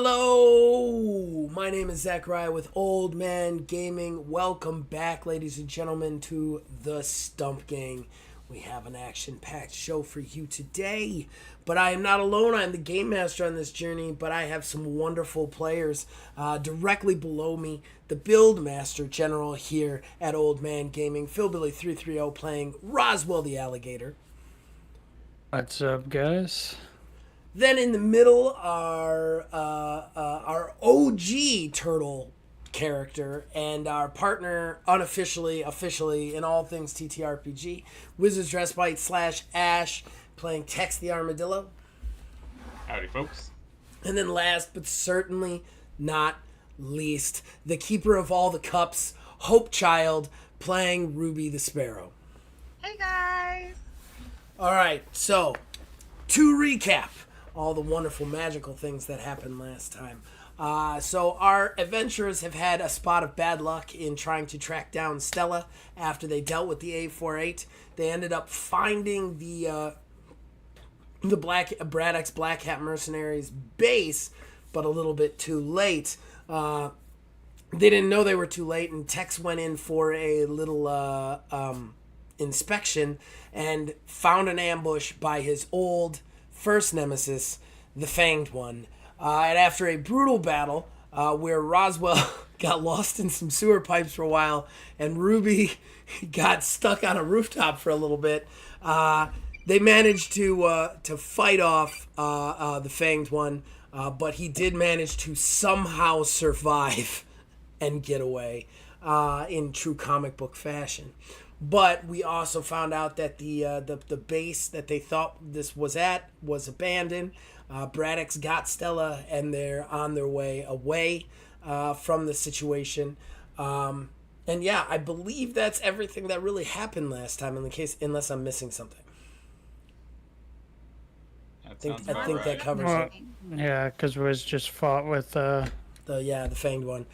Hello, my name is Zachariah with Old Man Gaming. Welcome back, ladies and gentlemen, to the Stump Gang. We have an action-packed show for you today, but I am not alone. I am the game master on this journey, but I have some wonderful players directly below me. The build master general here at Old Man Gaming, Philbilly330, playing Roswell the Alligator. What's up, guys? Then in the middle, our OG turtle character and our partner unofficially, officially in all things TTRPG, Wizard's Respite / Ash, playing Tex the Armadillo. Howdy, folks. And then last but certainly not least, the keeper of all the cups, Hope Child, playing Ruby the Sparrow. Hey guys! All right, so to recap all the wonderful magical things that happened last time. So our adventurers have had a spot of bad luck in trying to track down Stella after they dealt with the A48. They ended up finding the Braddock's Black Hat Mercenaries base, but a little bit too late. They didn't know they were too late, and Tex went in for a little inspection and found an ambush by his old first nemesis, the Fanged one. And after a brutal battle where Roswell got lost in some sewer pipes for a while and Ruby got stuck on a rooftop for a little bit, they managed to fight off the Fanged one, but he did manage to somehow survive and get away in true comic book fashion. But we also found out that the base that they thought this was at was abandoned. Braddock's got Stella, and they're on their way away from the situation. And yeah, I believe that's everything that really happened last time. In the case, unless I'm missing something, I think that covers it. Yeah, because we was just fought with The Fanged one.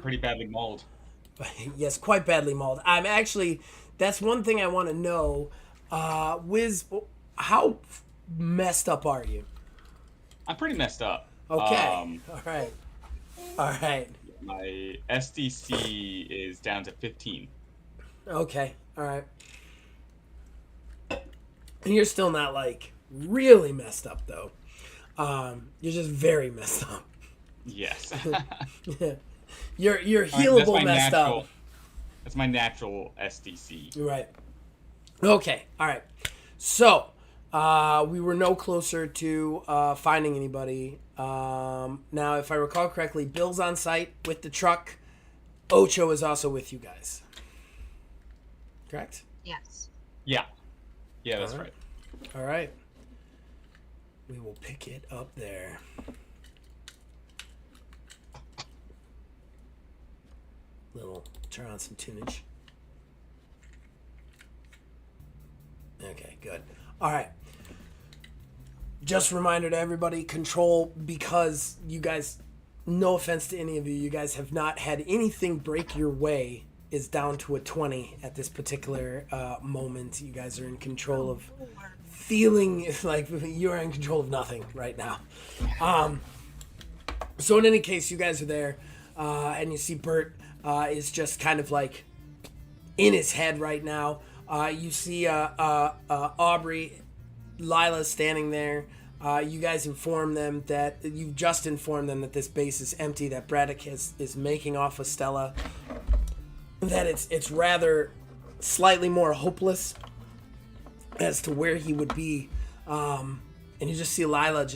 Pretty badly mauled. Yes, quite badly mauled. That's one thing I want to know. Wiz, how messed up are you? I'm pretty messed up. Okay. All right. My SDC is down to 15. Okay. All right. And you're still not like really messed up though. You're just very messed up. Yes. You're healable messed up. That's my natural SDC. Right. Okay. All right. So, we were no closer to finding anybody. Now, if I recall correctly, Bill's on site with the truck. Ocho is also with you guys. Correct? Yes. Yeah, that's right. All right. We will pick it up there. Turn on some tunage. Okay, good. All right. Just a reminder to everybody, control, because you guys, no offense to any of you, you guys have not had anything break your way, is down to a 20 at this particular moment. You guys are in control of feeling like you are in control of nothing right now. So in any case, you guys are there, and you see Bert is just kind of like in his head right now. You see Aubrey, Lila standing there. You guys inform them that you've just informed them that this base is empty, that Braddock is making off with Stella, that it's rather slightly more hopeless as to where he would be. And you just see Lila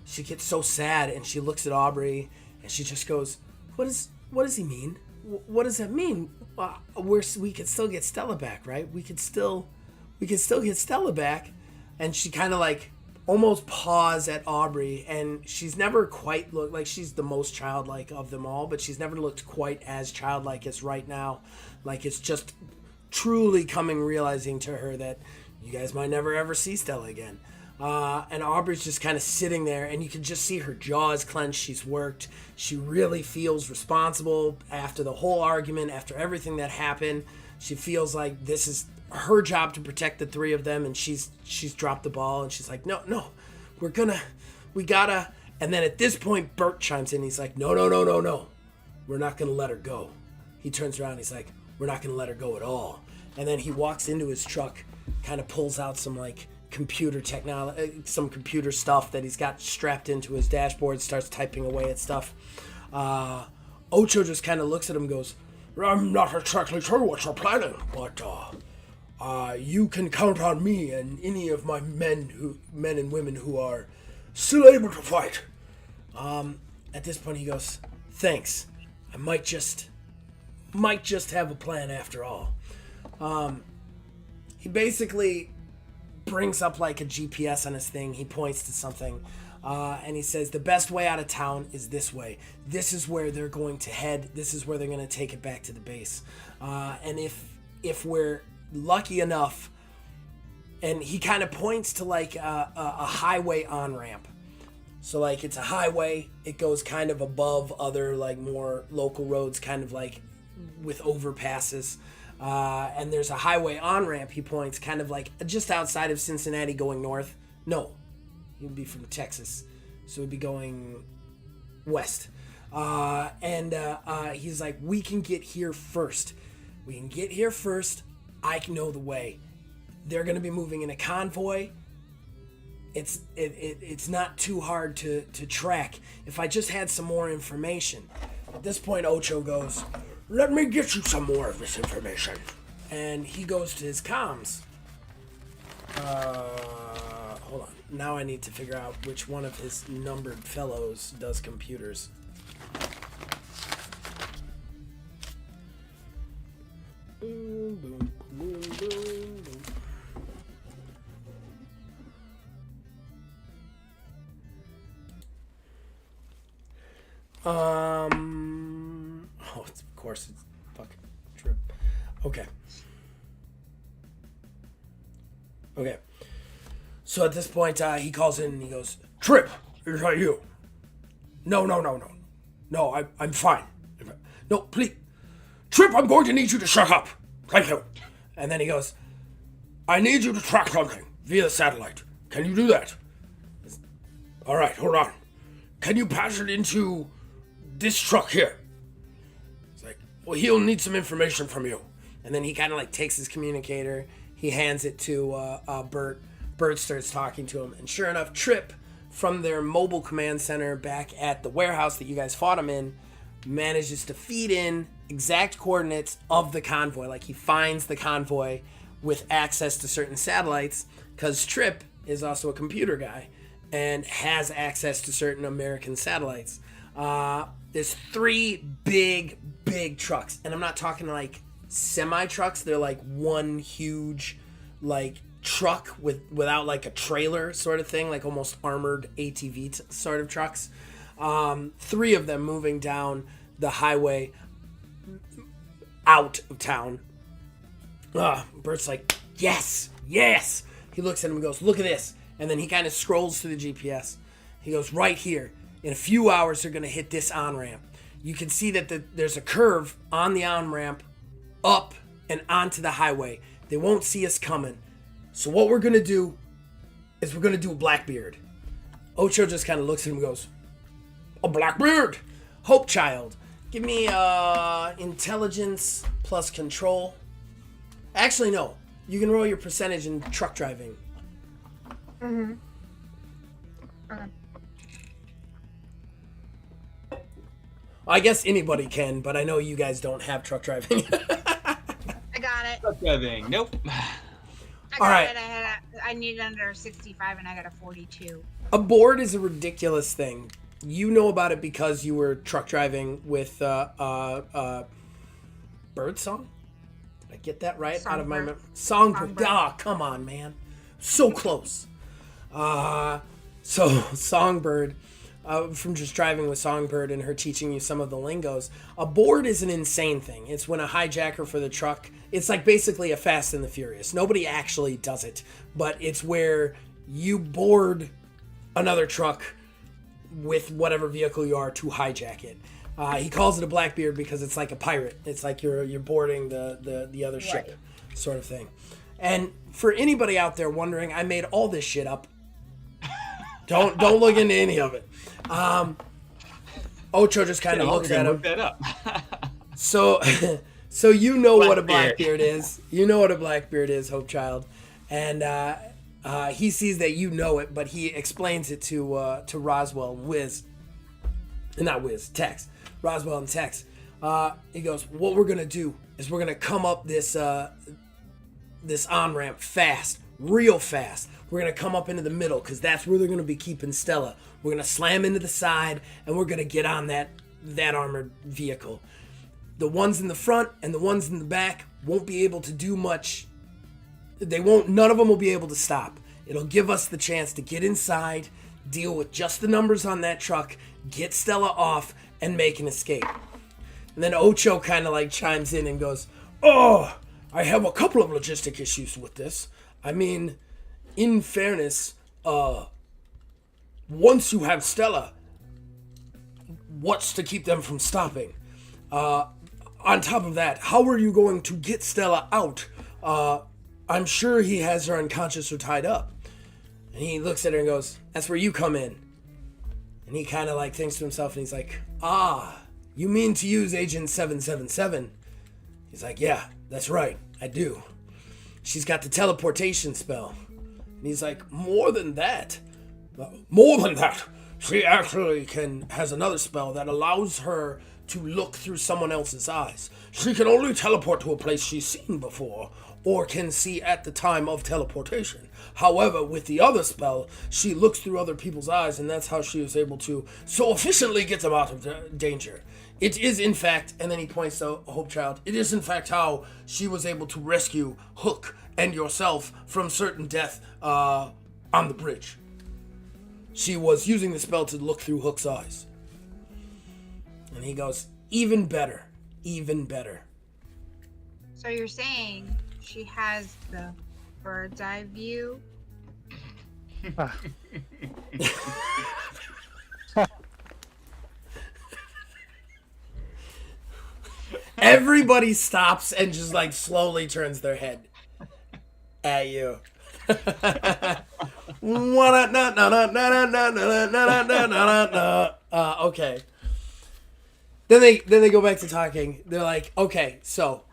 she gets so sad and she looks at Aubrey and she just goes, what does he mean? What does that mean? We could still get Stella back, right? We could still get Stella back. And she kind of like almost paws at Aubrey, and she's never quite looked like she's the most childlike of them all, but she's never looked quite as childlike as right now. Like it's just truly realizing to her that you guys might never ever see Stella again. And Aubrey's just kind of sitting there, and you can just see her jaws clenched. She's worked. She really feels responsible after the whole argument, after everything that happened. She feels like this is her job to protect the three of them, and she's dropped the ball, and she's like, no, we gotta. And then at this point, Bert chimes in. He's like, no. We're not going to let her go. He turns around. He's like, we're not going to let her go at all. And then he walks into his truck, kind of pulls out some like computer technology, some computer stuff that he's got strapped into his dashboard, starts typing away at stuff. Ocho just kind of looks at him and goes, I'm not exactly sure what you're planning, but you can count on me and any of my men and women who are still able to fight. At this point he goes, thanks. I might just have a plan after all. He basically brings up like a GPS on his thing. He points to something, and he says, the best way out of town is this way. This is where they're going to head. This is where they're going to take it back to the base. And if we're lucky enough, and he kind of points to like a highway on-ramp. So like it's a highway, it goes kind of above other like more local roads, kind of like with overpasses. And there's a highway on-ramp, he points, kind of like just outside of Cincinnati going north. No, he'd be from Texas, so he'd be going west. And he's like, we can get here first. I can know the way. They're going to be moving in a convoy. It's not too hard to track. If I just had some more information. At this point, Ocho goes, let me get you some more of this information. And he goes to his comms. Hold on. Now I need to figure out which one of his numbered fellows does computers. Boom, boom, boom, boom, boom. Of course, it's fucking Trip. Okay. So at this point, he calls in and he goes, Trip, is that you? No, I'm fine. No, please. Trip, I'm going to need you to shut up. Thank you. And then he goes, I need you to track something via the satellite. Can you do that? All right, hold on. Can you pass it into this truck here? It's like, well, he'll need some information from you. And then he kind of like takes his communicator. He hands it to Bert. Bert starts talking to him. And sure enough, Trip from their mobile command center back at the warehouse that you guys fought him in manages to feed in exact coordinates of the convoy. Like he finds the convoy with access to certain satellites because Trip is also a computer guy and has access to certain American satellites. There's 3 big trucks, and I'm not talking like semi-trucks. They're like one huge like truck without like a trailer sort of thing, like almost armored ATV sort of trucks. 3 of them moving down the highway out of town. Bert's like, yes. He looks at him and goes, look at this. And then he kind of scrolls through the GPS. He goes, right here. In a few hours, they're going to hit this on-ramp. You can see that there's a curve on the on-ramp up and onto the highway. They won't see us coming. So what we're going to do is we're going to do a Blackbeard. Ocho just kind of looks at him and goes, a Blackbeard? Hope Child. Give me intelligence plus control. Actually, no. You can roll your percentage in truck driving. Mm-hmm. I guess anybody can, but I know you guys don't have truck driving. I got it. Truck driving. Nope. I got All right. it. I needed under 65 and I got a 42. A board is a ridiculous thing. You know about it because you were truck driving with Birdsong? Did I get that right? Out of my memory. Songbird. Ah, come on, man. So close. So Songbird, from just driving with Songbird and her teaching you some of the lingos, a board is an insane thing. It's when a hijacker for the truck, it's like basically a Fast and the Furious. Nobody actually does it, but it's where you board another truck with whatever vehicle you are to hijack it. He calls it a Blackbeard because it's like a pirate. It's like you're boarding the other ship, sort of thing. And for anybody out there wondering, I made all this shit up. Don't look into any of it. Ocho just kind of looks at him. Look that up. So, so you know what a Blackbeard. Blackbeard is. You know what a Blackbeard is, Hope Child, and he sees that you know it, but he explains it to Roswell and Wiz, not Wiz, Tex, Roswell and Tex. He goes, "What we're gonna do is we're gonna come up this this on ramp fast, real fast. We're gonna come up into the middle because that's where they're gonna be keeping Stella. We're gonna slam into the side, and we're gonna get on that armored vehicle." The ones in the front and the ones in the back won't be able to do much. None of them will be able to stop. It'll give us the chance to get inside, deal with just the numbers on that truck, get Stella off, and make an escape. And then Ocho kind of like chimes in and goes, "Oh, I have a couple of logistic issues with this. I mean, in fairness, once you have Stella, what's to keep them from stopping? On top of that, how are you going to get Stella out? I'm sure he has her unconscious or tied up." And he looks at her and goes, "That's where you come in." And he kind of like thinks to himself and he's like, "Ah, you mean to use Agent 777? He's like, "Yeah, that's right, I do. She's got the teleportation spell." And he's like, "More than that. More than that. She actually has another spell that allows her to look through someone else's eyes. She can only teleport to a place she's seen before, or can see at the time of teleportation. However, with the other spell, she looks through other people's eyes, and that's how she is able to so efficiently get them out of danger. It is, in fact," and then he points to Hope Child, "it is, in fact, how she was able to rescue Hook and yourself from certain death on the bridge. She was using the spell to look through Hook's eyes." And he goes, "Even better, even better." So you're saying she has the bird's eye view? Everybody stops and just like slowly turns their head at you. Okay. Then they go back to talking. They're like, "Okay, so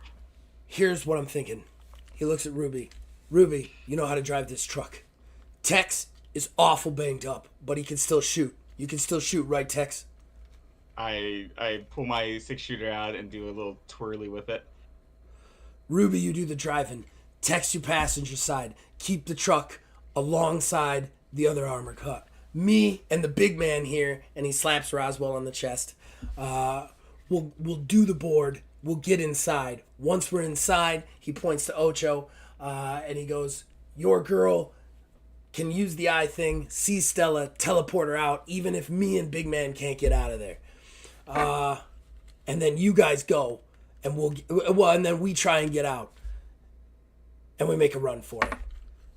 here's what I'm thinking." He looks at Ruby. "Ruby, you know how to drive this truck. Tex is awful banged up, but he can still shoot. You can still shoot, right, Tex?" I pull my 6-shooter out and do a little twirly with it. "Ruby, you do the driving. Tex, you passenger side. Keep the truck alongside the other armor car. Me and the big man here," and he slaps Roswell on the chest. We'll do the board. We'll get inside. Once we're inside," he points to Ocho, and he goes, "Your girl can use the eye thing, see Stella, teleport her out, even if me and Big Man can't get out of there. And then you guys go, and and then we try and get out, and we make a run for it."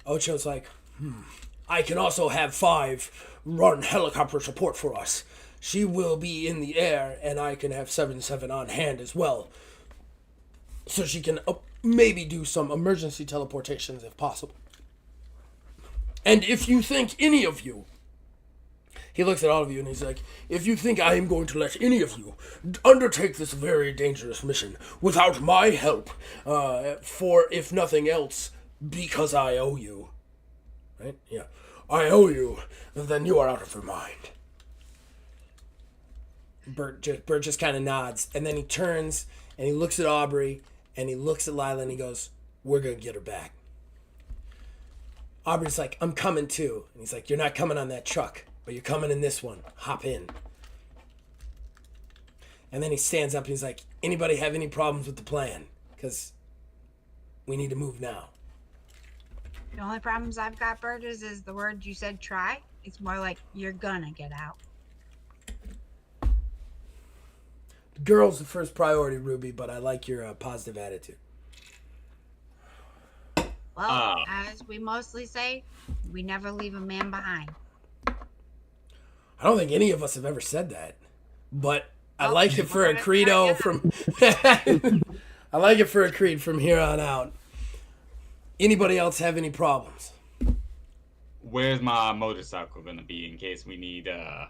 Ocho's like, "I can also have 5 run helicopter support for us. She will be in the air, and I can have 7-7 on hand as well. So she can maybe do some emergency teleportations if possible. And if you think any of you," he looks at all of you and he's like, "if you think I am going to let any of you undertake this very dangerous mission without my help, for if nothing else, because I owe you," right? Yeah. "I owe you, then you are out of your mind." Bert just kind of nods, and then he turns and he looks at Aubrey and he looks at Lila and he goes, "We're gonna get her back." Aubrey's like, "I'm coming too," and he's like, "You're not coming on that truck, but you're coming in this one. Hop in." And then he stands up and he's like, "Anybody have any problems with the plan? Because we need to move now." The only problems I've got, Bird, is the word you said, "try." It's more like you're gonna get out. Girl's the first priority, Ruby, but I like your positive attitude. Well, as we mostly say, we never leave a man behind. I don't think any of us have ever said that, but I Oh, like it for a well, credo yeah. from. I like it for a creed from here on out. Anybody else have any problems? where's my motorcycle gonna be in case we need to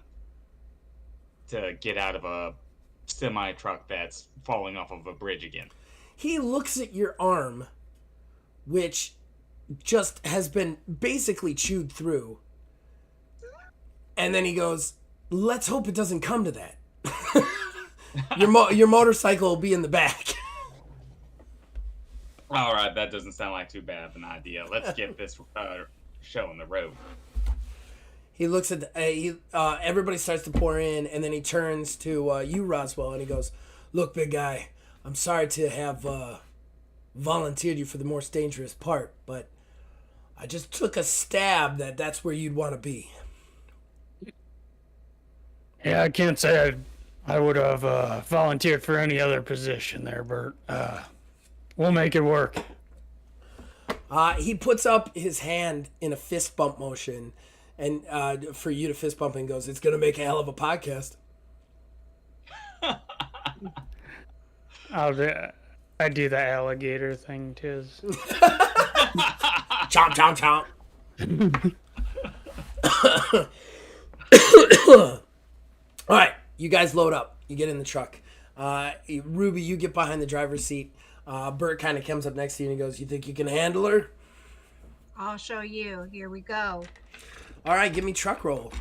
get out of a semi truck that's falling off of a bridge again? He looks at your arm, which just has been basically chewed through. And then he goes, let's hope it doesn't come to that. Your motorcycle will be in the back. All right, that doesn't sound like too bad of an idea. Let's get this show on the road. He looks at everybody starts to pour in, and then he turns to you, Roswell, and he goes, look, big guy, I'm sorry to have volunteered you for the most dangerous part, but I just took a stab that's where you'd want to be. Yeah, I can't say I would have volunteered for any other position there, Bert. We'll make it work. He puts up his hand in a fist bump motion, and for you to fist bump and goes, it's going to make a hell of a podcast. I do the alligator thing, too. Chomp, chomp, chomp. All right, you guys load up. You get in the truck. Ruby, you get behind the driver's seat. Bert kind of comes up next to you and he goes, you think you can handle her? I'll show you. Here we go. All right, give me truck roll.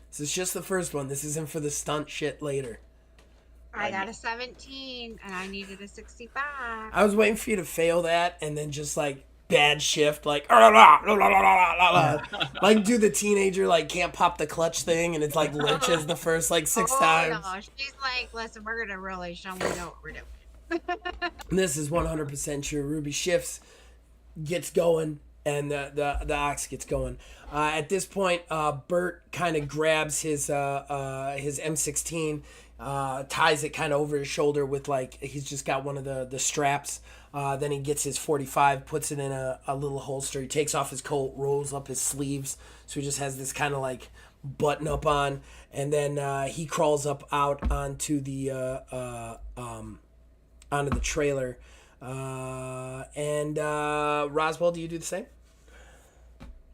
This is just the first one. This isn't for the stunt shit later. I got a 17 and I needed a 65. I was waiting for you to fail that and then just like bad shift, like like do the teenager like can't pop the clutch thing and it's like lurches the first like 6 times. No, she's like, listen, we're gonna really show me know what we're doing. This is 100% true. Ruby shifts, gets going, and the ox gets going. At this point, Bert kind of grabs his M16, ties it kind of over his shoulder with like he's just got one of the straps. Then he gets his 45, puts it in a little holster. He takes off his coat, rolls up his sleeves, so he just has this kind of like button up on, and then he crawls up out onto the trailer. And Roswell, do you do the same?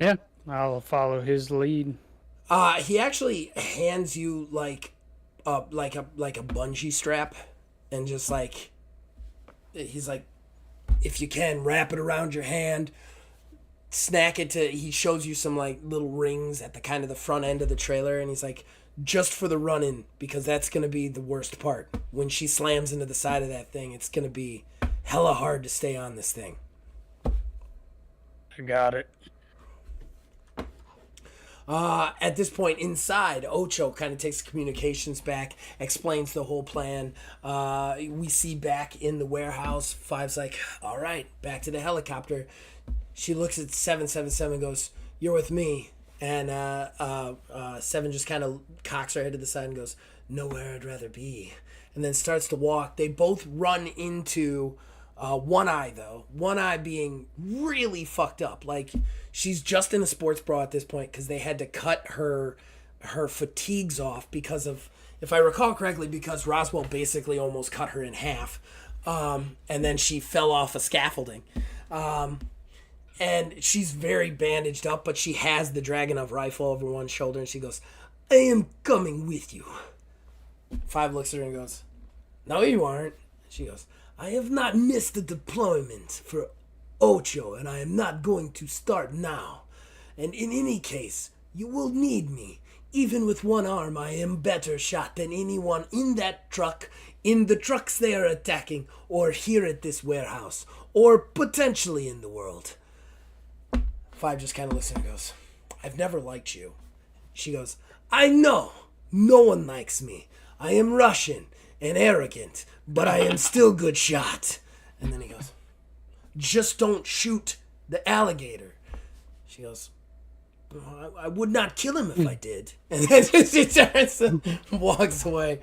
Yeah, I'll follow his lead. He actually hands you like a bungee strap, and just like he's like, if you can, wrap it around your hand, snack it to. He shows you some like little rings at the kind of the front end of the trailer, and he's like, just for the run-in, because that's gonna be the worst part. When she slams into the side of that thing, it's gonna be hella hard to stay on this thing. I got it. At this point, inside, Ocho kind of takes communications back, explains the whole plan. We see back in the warehouse, Five's like, all right, back to the helicopter. She looks at 777 goes, you're with me. And 7 just kind of cocks her head to the side and goes, nowhere I'd rather be. And then starts to walk. They both run into One Eye, though. One Eye being really fucked up. Like, she's just in a sports bra at this point because they had to cut her fatigues off because of, if I recall correctly, because Roswell basically almost cut her in half. And then she fell off a scaffolding. And she's very bandaged up, but she has the Dragunov rifle over one shoulder, and she goes, I am coming with you. 5 looks at her and goes, no, you aren't. She goes, I have not missed a deployment for Ocho, and I am not going to start now. And in any case, you will need me. Even with one arm, I am better shot than anyone in that truck, in the trucks they are attacking, or here at this warehouse, or potentially in the world. 5 just kind of listens and goes, I've never liked you. She goes, I know. No one likes me. I am Russian and arrogant, but I am still good shot. And then he goes, just don't shoot the alligator. She goes, I would not kill him if I did. And then she turns and walks away.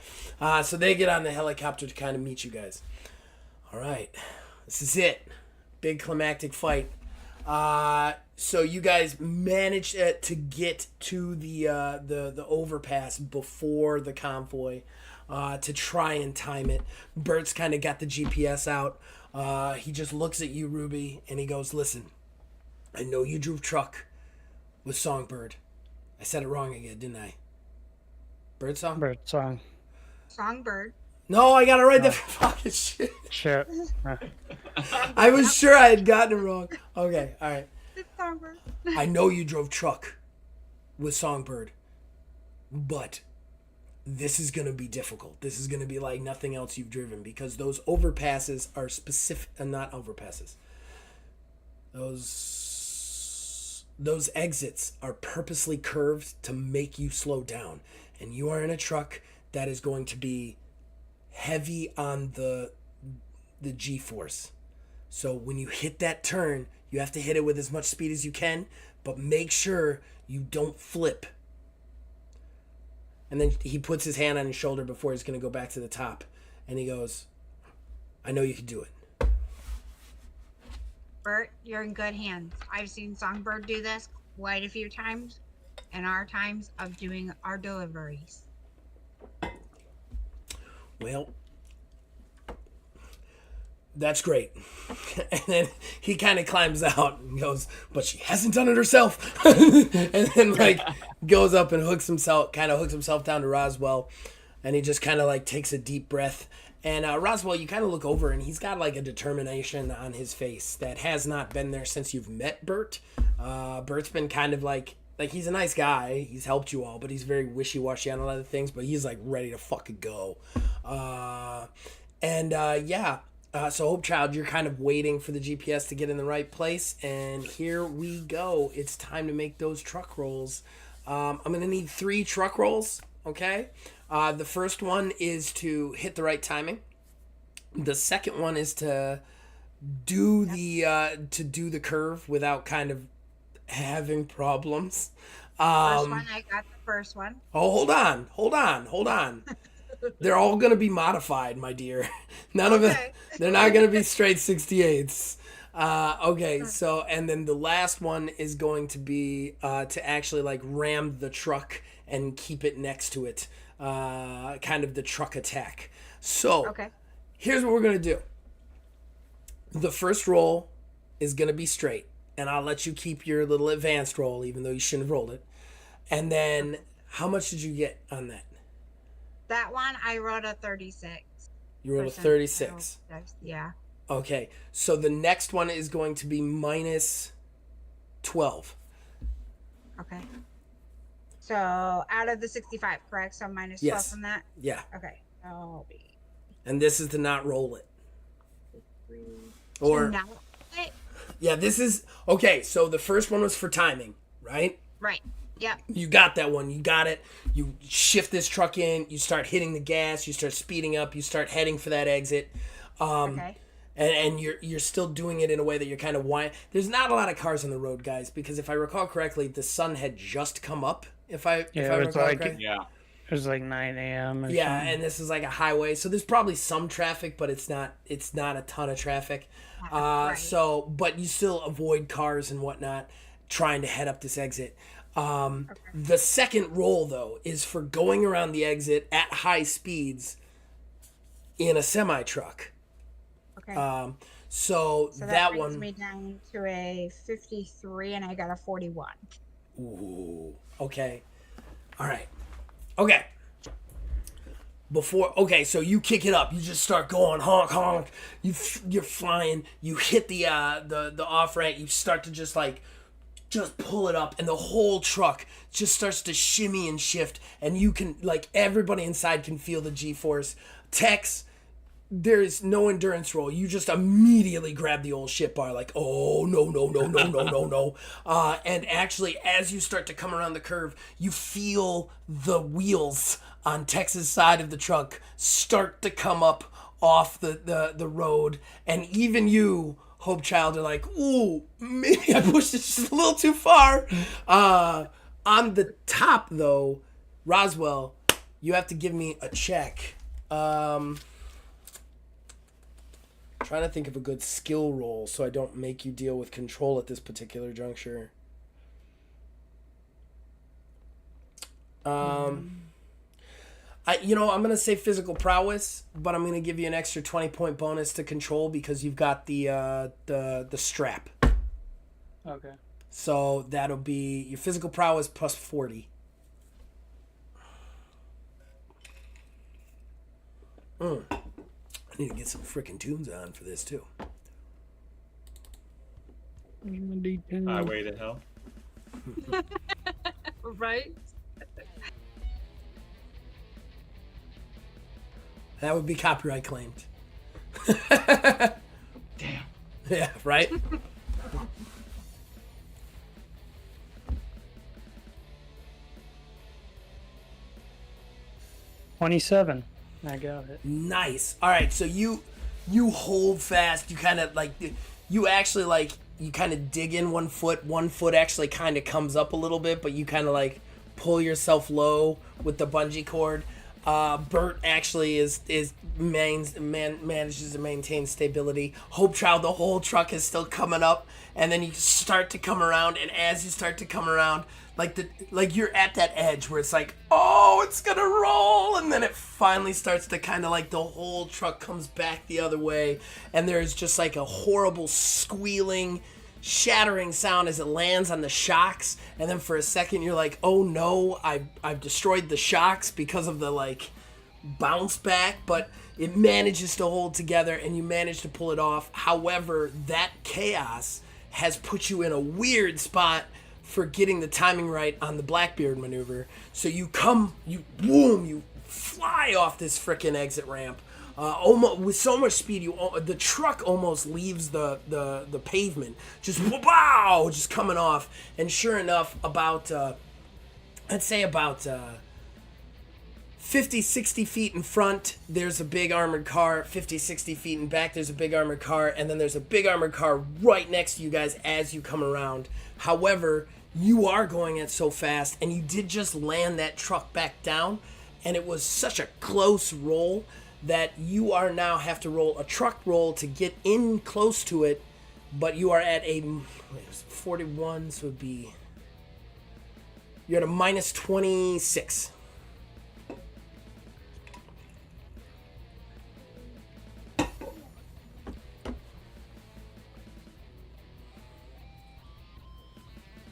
So they get on the helicopter to kind of meet you guys. All right. This is it. Big climactic fight. So you guys managed to get to the overpass before the convoy to try and time it. Bert's kind of got the GPS out. He just looks at you, Ruby, and he goes, "Listen, I know you drove truck with Songbird. I said it wrong again, didn't I? Birdsong? Bird song. Songbird. No, I got it right. That fucking shit. Shit. I was sure I had gotten it wrong. Okay, all right. It's Songbird. I know you drove truck with Songbird, but this is going to be difficult. This is going to be like nothing else you've driven because those overpasses are specific, not overpasses. Those exits are purposely curved to make you slow down, and you are in a truck that is going to be heavy on the G-force. So when you hit that turn, you have to hit it with as much speed as you can, but make sure you don't flip. And then he puts his hand on his shoulder before he's going to go back to the top. And he goes, I know you can do it. Bert, you're in good hands. I've seen Songbird do this quite a few times in our times of doing our deliveries. Well, that's great. And then he kind of climbs out and goes, but she hasn't done it herself. And then like goes up and hooks himself down to Roswell. And he just kind of like takes a deep breath. And Roswell, you kind of look over and he's got like a determination on his face that has not been there since you've met Bert. Bert's been kind of like he's a nice guy. He's helped you all, but he's very wishy-washy on a lot of things. But he's like ready to fucking go. So Hope Child, you're kind of waiting for the GPS to get in the right place. And here we go. It's time to make those truck rolls. I'm going to need 3 truck rolls, okay? The first one is to hit the right timing. The second one is to do the curve without kind of having problems. First one, I got the first one. Oh, hold on. They're all going to be modified, my dear. None of it. They're not going to be straight 68s. Okay, so, and then the last one is going to be to actually like ram the truck and keep it next to it. Kind of the truck attack. So, here's what we're going to do. The first roll is going to be straight, and I'll let you keep your little advanced roll, even though you shouldn't have rolled it. And then, how much did you get on that? That one, I wrote a 36. You rolled a 36. Yeah. Okay, so the next one is going to be minus 12. Okay. So out of the 65, correct? So minus 12 from that? Yeah. Okay. I'll be. And this is to not roll it. Or not it? Yeah, this is okay. So the first one was for timing, right? Right. Yep. You got that one. You got it. You shift this truck in. You start hitting the gas. You start speeding up. You start heading for that exit. Okay. And you're still doing it in a way that you're kind of There's not a lot of cars on the road, guys, because if I recall correctly, the sun had just come up. If I recall correctly. Yeah. It was like 9 a.m. or Yeah, something. and this is like a highway, so there's probably some traffic, but it's not a ton of traffic. Right. So, but you still avoid cars and whatnot, trying to head up this exit. The second roll though is for going around the exit at high speeds in a semi truck. Okay. So that brings one me down to a 53, and I got a 41. Ooh. Okay. All right. Okay. So you kick it up. You just start going honk honk. You're flying. You hit the off ramp. You start to just pull it up, and the whole truck just starts to shimmy and shift, and you can everybody inside can feel the G-force. Tex, there is no endurance roll. You just immediately grab the old shit bar oh, no. And actually, as you start to come around the curve, you feel the wheels on Tex's side of the truck start to come up off the road. And even you, Hope Child, are ooh, maybe I pushed it just a little too far. On the top, though, Roswell, you have to give me a check. Trying to think of a good skill roll so I don't make you deal with control at this particular juncture. I'm gonna say physical prowess, but I'm gonna give you an extra 20-point bonus to control because you've got the strap. Okay. So that'll be your physical prowess plus 40. I need to get some freaking tunes on for this too. Highway to hell. Right? That would be copyright claimed. Damn. Yeah, right? $27. I got it. Nice. All right, so you hold fast. You kind of you actually you kind of dig in 1 foot. 1 foot actually kind of comes up a little bit, but you kind of pull yourself low with the bungee cord. Bert actually manages to maintain stability. Hope Child, the whole truck is still coming up, and then you start to come around, and as you start to come around, you're at that edge where it's oh, it's gonna roll, and then it finally starts to kind of the whole truck comes back the other way, and there's just a horrible squealing, shattering sound as it lands on the shocks, and then for a second you're oh no, I've destroyed the shocks because of the bounce back, but it manages to hold together and you manage to pull it off. However, that chaos has put you in a weird spot for getting the timing right on the Blackbeard maneuver. So you fly off this frickin' exit ramp. Almost with so much speed, the truck almost leaves the pavement, just wow, just coming off. And sure enough, about 50, 60 feet in front, there's a big armored car. 50, 60 feet in back, there's a big armored car, and then there's a big armored car right next to you guys as you come around. However, you are going at so fast, and you did just land that truck back down, and it was such a close roll that you are now have to roll a truck roll to get in close to it, but you are at a 41, so it would be you're at a minus 26.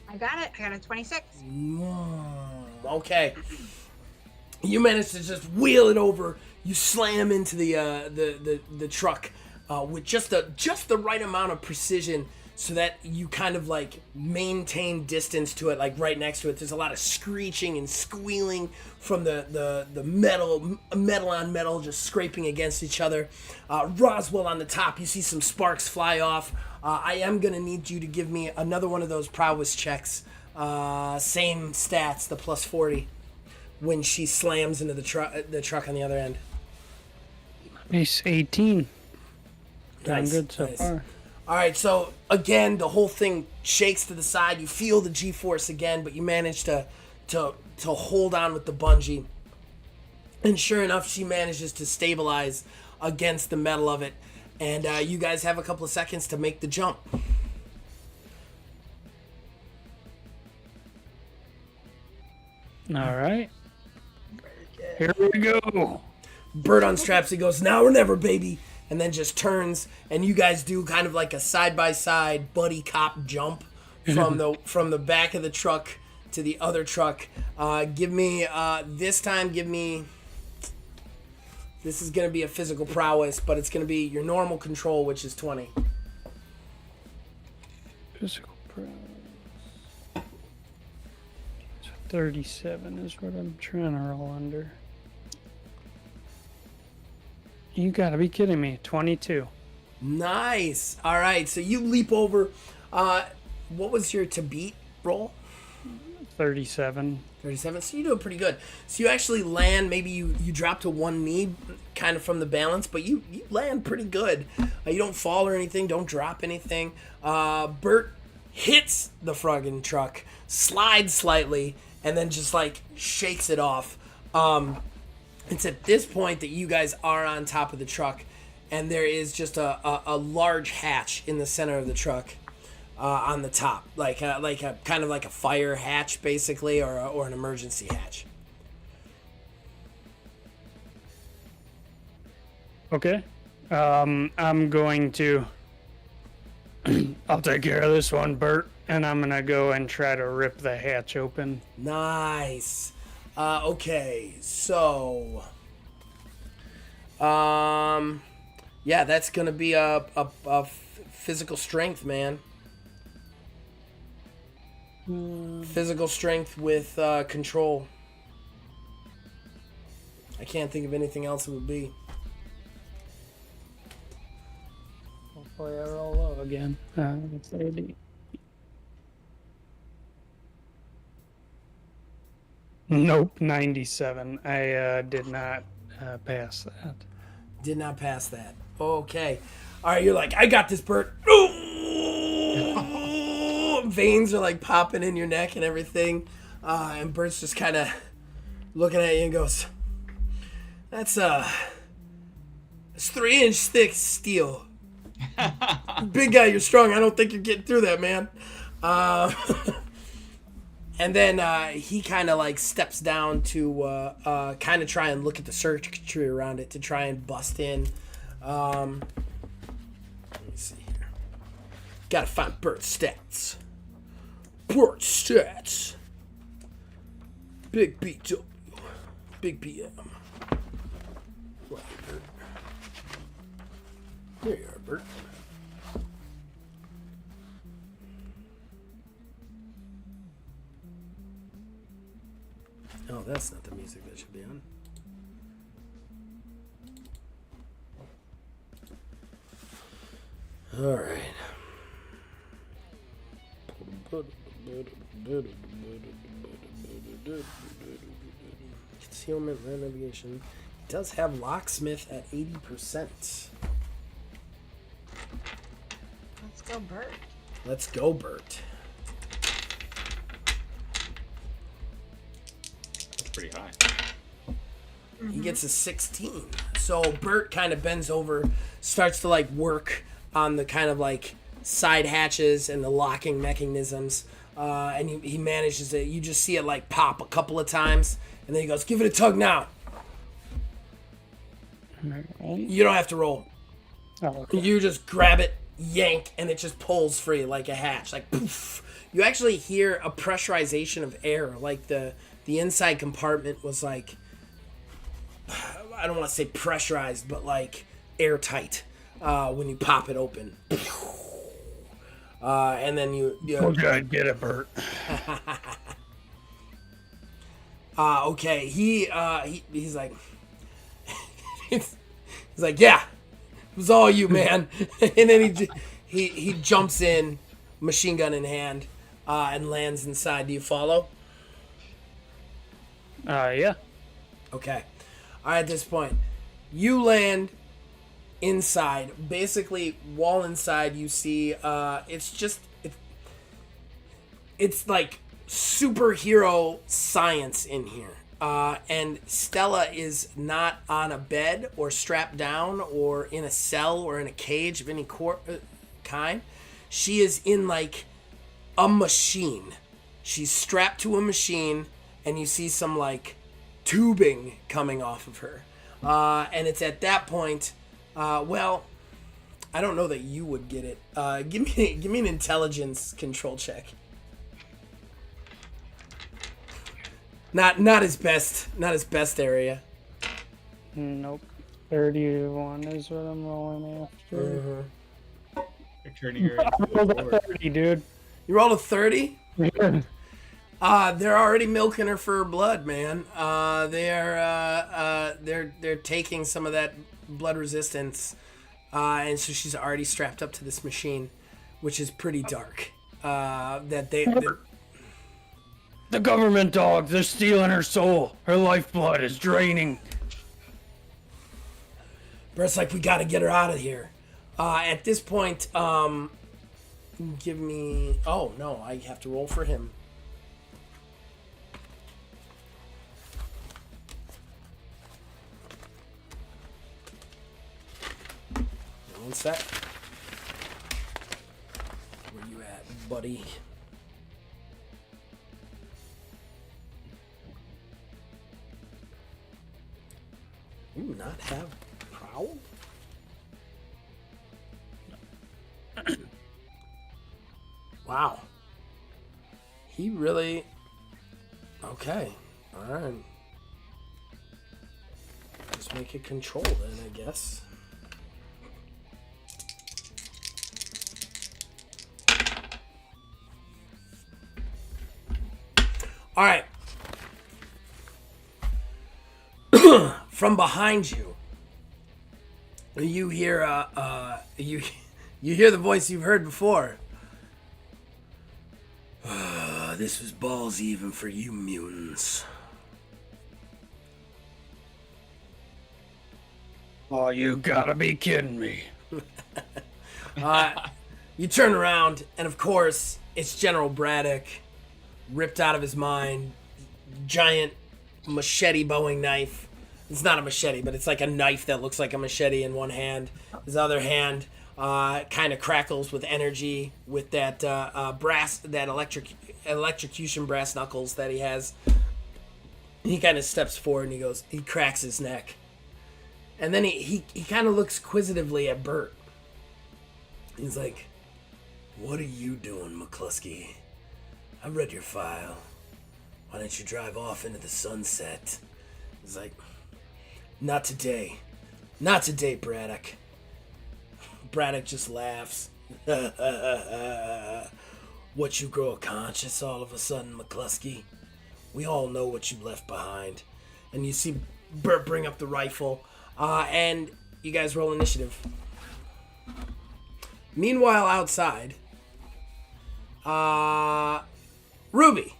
I got it. I got a 26. Okay. You managed to just wheel it over. You slam into the truck with just the right amount of precision, so that you kind of maintain distance to it, right next to it. There's a lot of screeching and squealing from the metal on metal just scraping against each other. Roswell on the top, you see some sparks fly off. I am gonna need you to give me another one of those prowess checks. Same stats, the plus 40, when she slams into the truck on the other end. Nice, 18. Nice, Good so nice. far. All right, so again, the whole thing shakes to the side. You feel the G-force again, but you manage to hold on with the bungee. And sure enough, she manages to stabilize against the metal of it. And you guys have a couple of seconds to make the jump. All right. Here we go. Bert unstraps. He goes, "Now or never, baby." And then just turns, and you guys do kind of a side-by-side buddy cop jump from the back of the truck to the other truck. Give me this time. This is gonna be a physical prowess, but it's gonna be your normal control, which is 20. Physical prowess. 37 is what I'm trying to roll under. You gotta be kidding me. 22. Nice. All right, so you leap over. What was your to beat roll? 37. 37. So you do it pretty good. So you actually land. Maybe you drop to one knee, kind of from the balance, but you land pretty good. You don't fall or anything. Don't drop anything. Bert hits the friggin' truck, slides slightly, and then just shakes it off. It's at this point that you guys are on top of the truck, and there is just a large hatch in the center of the truck, on the top, like a kind of like a fire hatch, basically, or an emergency hatch. Okay. I'm going to. I'll take care of this one, Bert, and I'm gonna go and try to rip the hatch open. Nice. Okay, so yeah, that's gonna be a physical strength, man. Physical strength with control. I can't think of anything else it would be. Hopefully, I roll low again. It's 80. Nope, 97. I did not pass that. Did not pass that. Okay. All right, you're like, I got this, Bert. Ooh! Veins are like popping in your neck and everything. And Bert's just kind of looking at you and goes, That's 3-inch thick steel. Big guy, you're strong. I don't think you're getting through that, man. And then he kind of like steps down to kind of try and look at the circuitry around it to try and bust in. Let me see here. Gotta find Bert's stats. Bert's stats. Big BW. Big BM. Where are you, Bert? There you are, Bert. Oh, that's not the music that should be on. All right. Concealment, land navigation. It does have locksmith at 80%. Let's go, Bert. Let's go, Bert. That's pretty high. He gets a 16. So Bert kind of bends over, starts to like work on the kind of like side hatches and the locking mechanisms. And he manages it. You just see it like pop a couple of times. And then he goes, give it a tug now. You don't have to roll. Oh, okay. You just grab it, yank, and it just pulls free like a hatch. Like poof. You actually hear a pressurization of air. Like the inside compartment was like, I don't want to say pressurized, but like airtight when you pop it open. And then you Okay, get it, Bert. okay, he's like, he's like, yeah, it was all you, man. And then he jumps in, machine gun in hand, and lands inside. Do you follow? Yeah. Okay. All right, at this point, you land inside. Basically, wall inside, you see, it's like superhero science in here. And Stella is not on a bed or strapped down or in a cell or in a cage of any kind. She is in like a machine. She's strapped to a machine, and you see some like tubing coming off of her. And it's at that point, well, I don't know that you would get it. Give me an intelligence control check. Not his best area. Nope. 31 is what I'm rolling after. You're turning your I rolled a 30, dude. You rolled a 30? They're already milking her for her blood, man. They're taking some of that blood resistance, and so she's already strapped up to this machine, which is pretty dark. The government dog, they're stealing her soul. Her lifeblood is draining. Bert's like, we gotta get her out of here. At this point, give me. Oh no, I have to roll for him. One sec. Where you at, buddy? You not have prowl? Wow. He really... Okay. Alright. Let's make it control then, I guess. Alright. From behind you, you hear you hear the voice you've heard before. This was balls even for you mutants. Oh, you gotta be kidding me. You turn around, and of course, it's General Braddock, ripped out of his mind, giant machete Boeing knife. It's not a machete, but it's like a knife that looks like a machete in one hand. His other hand kind of crackles with energy with that brass, that electrocution brass knuckles that he has. He kind of steps forward and he cracks his neck. And then he kind of looks quizzitively at Bert. He's like, "What are you doing, McCluskey? I've read your file. Why don't you drive off into the sunset?" He's like, "Not today. Not today, Braddock." Braddock just laughs. "What, you grow conscious all of a sudden, McCluskey? We all know what you left behind." And you see Bert bring up the rifle. And you guys roll initiative. Meanwhile, outside, Ruby,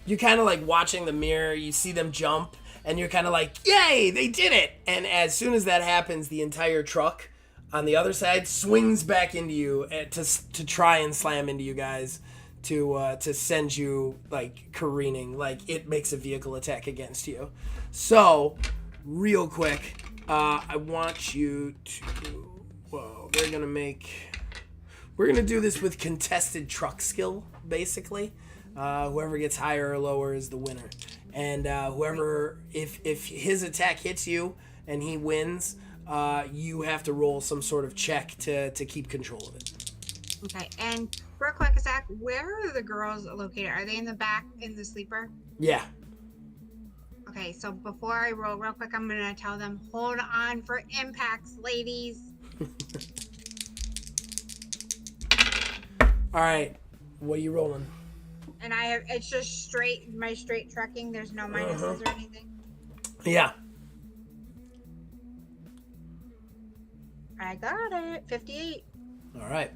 you're kind of like watching the mirror. You see them jump, and you're kind of like, "Yay, they did it!" And as soon as that happens, the entire truck on the other side swings back into you to try and slam into you guys, to send you like careening. Like it makes a vehicle attack against you. So, real quick, I want you to. Whoa, we're gonna do this with contested truck skill, basically. Whoever gets higher or lower is the winner. And whoever, if his attack hits you and he wins, you have to roll some sort of check to keep control of it. Okay, and real quick, Zach, where are the girls located? Are they in the back in the sleeper? Yeah. Okay, so before I roll, real quick, I'm gonna tell them, hold on for impacts, ladies. All right, what are you rolling? And it's just my straight trucking. There's no minuses or anything. Yeah. I got it. 58. All right.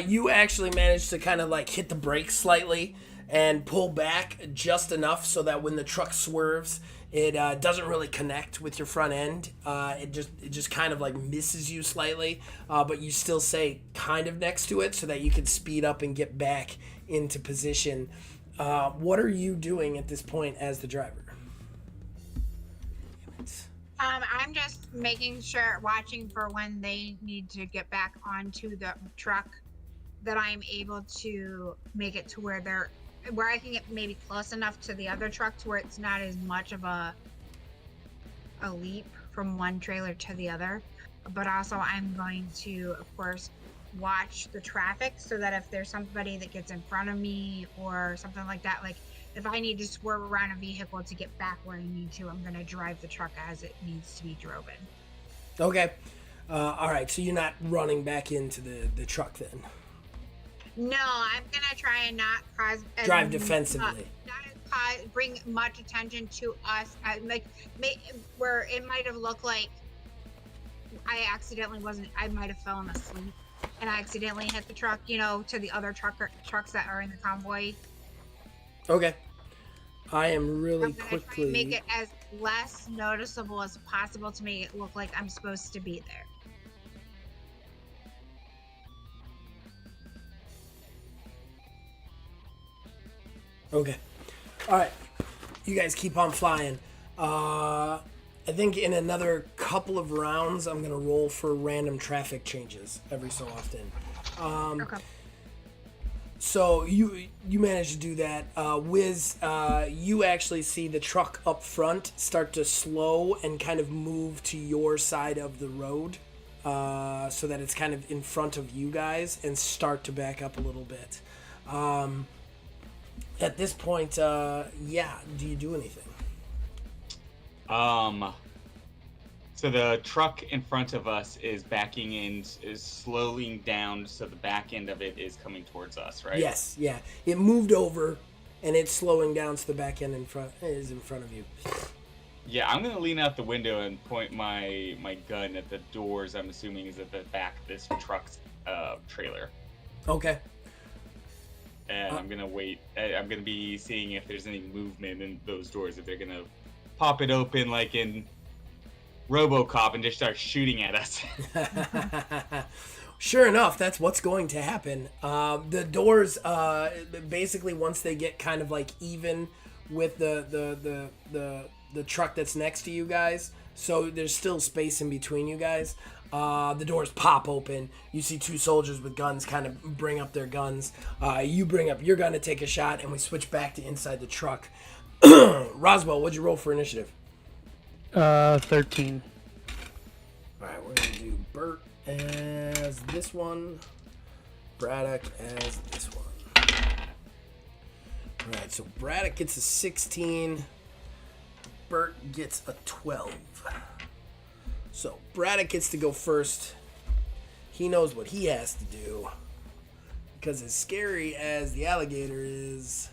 You actually managed to kind of like hit the brakes slightly and pull back just enough so that when the truck swerves, it doesn't really connect with your front end. It just kind of like misses you slightly, but you still stay kind of next to it so that you can speed up and get back into position. What are you doing at this point as the driver? I'm just making sure, watching for when they need to get back onto the truck, that I'm able to make it to where I can get maybe close enough to the other truck to where it's not as much of a leap from one trailer to the other. But also I'm going to, of course, watch the traffic so that if there's somebody that gets in front of me or something like that, like if I need to swerve around a vehicle to get back where I need to, I'm going to drive the truck as it needs to be driven. Okay. All right, so you're not running back into the truck then? No, I'm going to try and not cause... Drive defensively. Not bring much attention to us. Where it might have looked like I might have fallen asleep and I accidentally hit the truck, to the other trucks that are in the convoy. Okay. I am really quickly... Try and make it as less noticeable as possible to make it look like I'm supposed to be there. Okay. All right. You guys keep on flying. I think in another couple of rounds, I'm going to roll for random traffic changes every so often. Okay. So you managed to do that. Wiz, you actually see the truck up front start to slow and kind of move to your side of the road. so that it's kind of in front of you guys and start to back up a little bit. At this point, do you do anything? So the truck in front of us is backing in, is slowing down, so the back end of it is coming towards us, right? Yes, yeah. It moved over, and it's slowing down, so the back end is in front of you. Yeah, I'm gonna lean out the window and point my gun at the doors. I'm assuming is at the back of this truck's trailer. Okay. And I'm gonna wait. I'm gonna be seeing if there's any movement in those doors. If they're gonna pop it open like in RoboCop and just start shooting at us. Sure enough, that's what's going to happen. The doors, basically, once they get kind of like even with the truck that's next to you guys, so there's still space in between you guys. The doors pop open. You see two soldiers with guns kind of bring up their guns. You bring up your gun to take a shot, and we switch back to inside the truck. Roswell, what'd you roll for initiative? 13. All right, we're gonna do Bert as this one, Braddock as this one. All right, so Braddock gets a 16, Bert gets a 12. So Braddock gets to go first. He knows what he has to do, because as scary as the alligator is,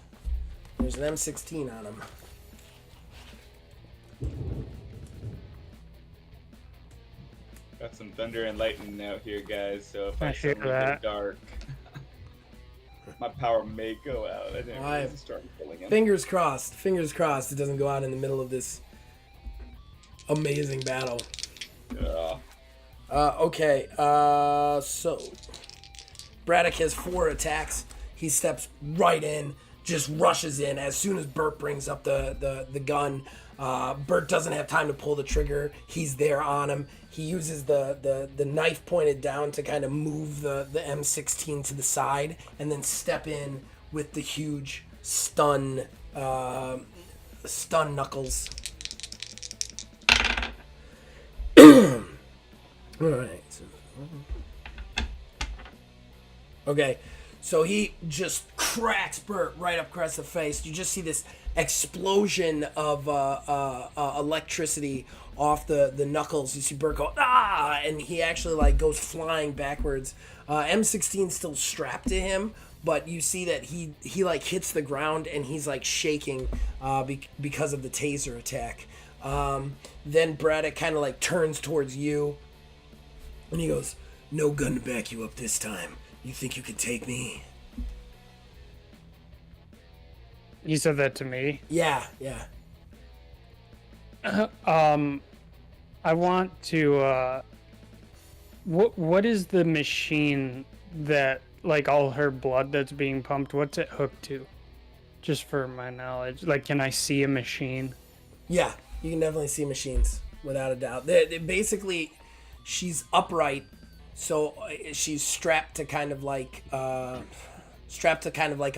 there's an M16 on him. Got some thunder and lightning out here, guys. So if I hear suddenly that. get dark, my power may go out. I didn't realize it started pulling in. Fingers crossed it doesn't go out in the middle of this amazing battle. Yeah. Okay, so Braddock has 4 attacks. He steps right in, just rushes in as soon as Bert brings up the gun. Bert doesn't have time to pull the trigger. He's there on him. He uses the knife pointed down to kind of move the M16 to the side, and then step in with the huge stun knuckles. All right. Okay, so he just cracks Bert right up across the face. You just see this explosion of electricity off the knuckles. You see Bert go, ah, and he actually like goes flying backwards. M16 still strapped to him, but you see that he like hits the ground and he's like shaking because of the taser attack. Then Braddock kind of like turns towards you and he goes, "No gun to back you up this time. You think you can take me?" You said that to me? Yeah. I want to, what is the machine that, like, all her blood that's being pumped, what's it hooked to? Just for my knowledge. Like, can I see a machine? Yeah, you can definitely see machines, without a doubt. Basically, she's upright, so she's strapped to kind of like a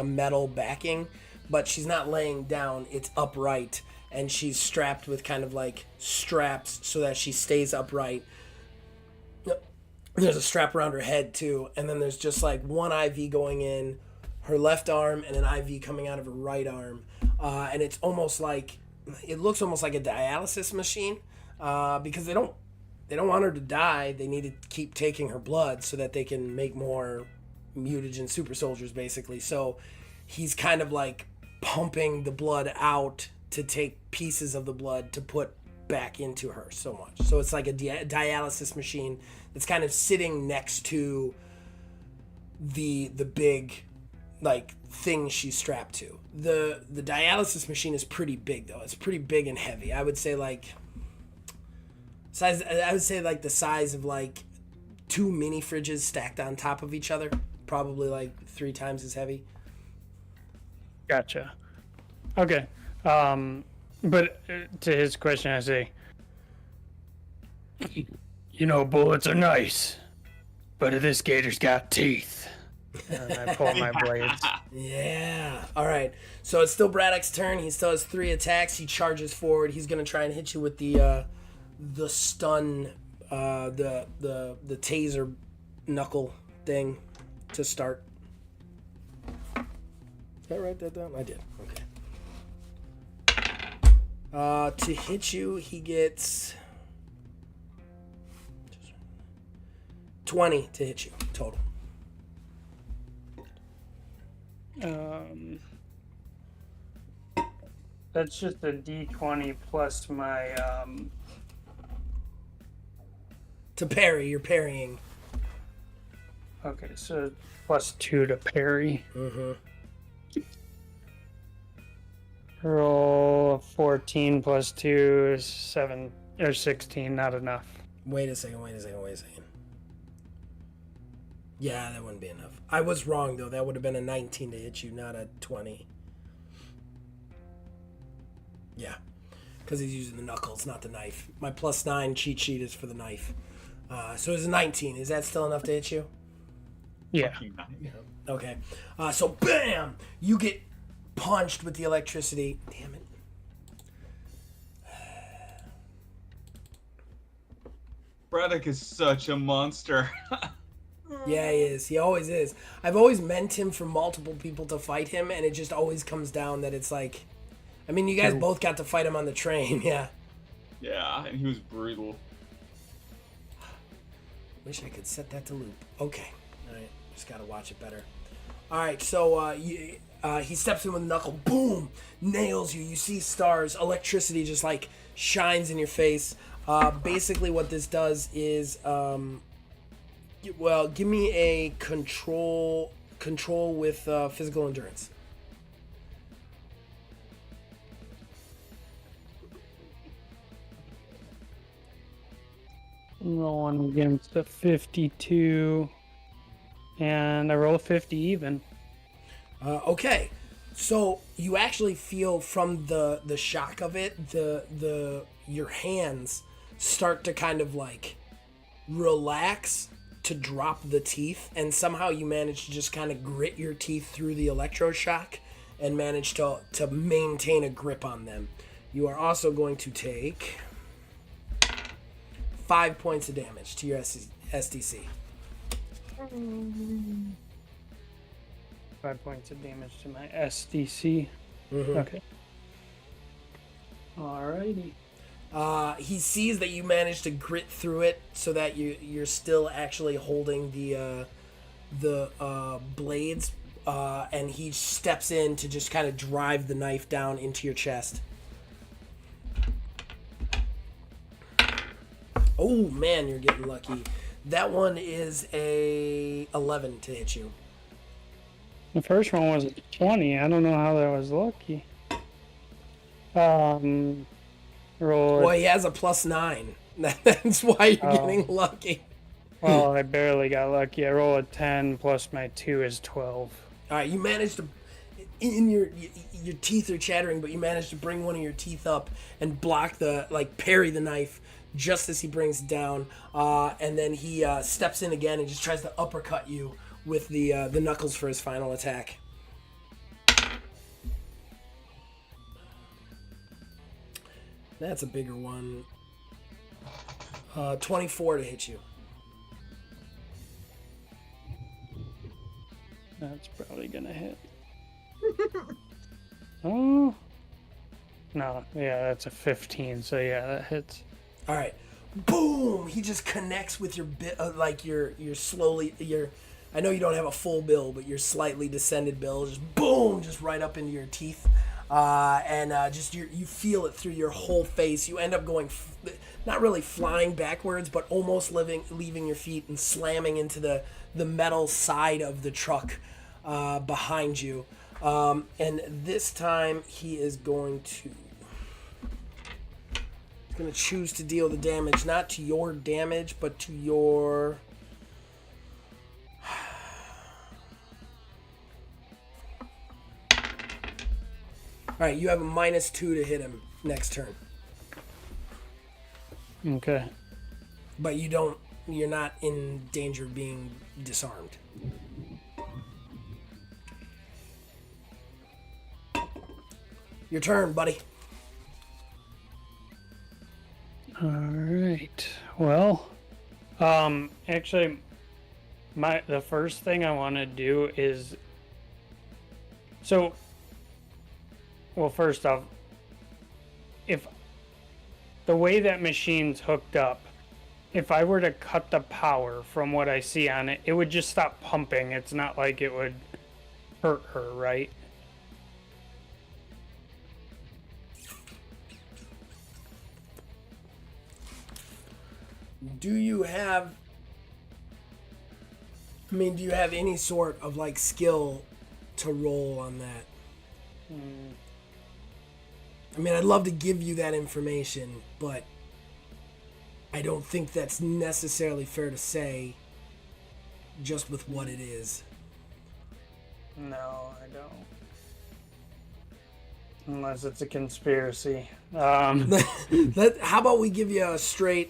metal backing, but she's not laying down, it's upright, and she's strapped with kind of like straps so that she stays upright. There's a strap around her head too, and then there's just like one IV going in her left arm and an IV coming out of her right arm, and it looks almost like a dialysis machine, because they don't want her to die. They need to keep taking her blood so that they can make more mutagen super soldiers, basically. So he's kind of like pumping the blood out to take pieces of the blood to put back into her so much. So it's like a dialysis machine that's kind of sitting next to the big like thing she's strapped to. The dialysis machine is pretty big though. It's pretty big and heavy. I would say like the size of like 2 mini fridges stacked on top of each other. Probably like 3 times as heavy. Gotcha. Okay. But to his question, I say, you know, bullets are nice, but this gator's got teeth. And I pull my blades. Yeah. All right. So it's still Braddock's turn. He still has 3 attacks. He charges forward. He's going to try and hit you with the stun the taser knuckle thing to start. Did I write that down? I did. Okay. To hit you, he gets 20 to hit you total. That's just a D20 plus my To parry, you're parrying. Okay, so +2 to parry. Mm-hmm. Roll 14 plus 2 is 7 or 16, not enough. Wait a second. Yeah, that wouldn't be enough. I was wrong, though. That would have been a 19 to hit you, not a 20. Yeah, because he's using the knuckles, not the knife. My +9 cheat sheet is for the knife. So it's a 19. Is that still enough to hit you? Yeah. Okay. So, bam! You get punched with the electricity. Damn it. Braddock is such a monster. Yeah, he is. He always is. I've always meant him for multiple people to fight him, and it just always comes down that it's like... I mean, you guys both got to fight him on the train, yeah. Yeah, and he was brutal. Wish I could set that to loop. Okay. Alright. Just gotta watch it better. Alright, so he steps in with a knuckle. Boom! Nails you. You see stars. Electricity just, like, shines in your face. Basically what this does is... well, give me a control with physical endurance. Rolling against a 52, and I roll a 50 even. Okay, so you actually feel from the shock of it, your hands start to kind of like relax to drop the teeth, and somehow you manage to just kind of grit your teeth through the electroshock and manage to maintain a grip on them. You are also going to take 5 points of damage to your SDC. 5 points of damage to my SDC. Mm-hmm. Okay. Alrighty. He sees that you managed to grit through it, so that you're still actually holding the blades, and he steps in to just kind of drive the knife down into your chest. Oh man, you're getting lucky. That one is a 11 to hit you. The first one was a 20. I don't know how that was lucky. Roll. Well, he has a +9. That's why you're getting lucky. Well, I barely got lucky. I roll a 10 plus my 2 is 12. All right, you managed to. Your teeth are chattering, but you managed to bring one of your teeth up and block parry the knife just as he brings it down, and then he steps in again and just tries to uppercut you with the knuckles for his final attack. That's a bigger one. 24 to hit you. That's probably gonna hit. Oh. No, yeah, that's a 15, so yeah, that hits. All right, boom! He just connects with your bit, your slowly your. I know you don't have a full bill, but your slightly descended bill, just boom, just right up into your teeth, and just you feel it through your whole face. You end up going, not really flying backwards, but almost leaving your feet and slamming into the metal side of the truck behind you. And this time he is going to. Going to choose to deal the damage, not to your damage, but to your... Alright, you have a -2 to hit him next turn. Okay. But you're not in danger of being disarmed. Your turn, buddy. Alright. Well, Actually, the first thing I want to do is well, first off, if the way that machine's hooked up, if I were to cut the power from what I see on it, it would just stop pumping. It's not like it would hurt her, right? Do you have any sort of like skill to roll on that? I mean, I'd love to give you that information, but I don't think that's necessarily fair to say just with what it is. No, I don't. Unless it's a conspiracy. How about we give you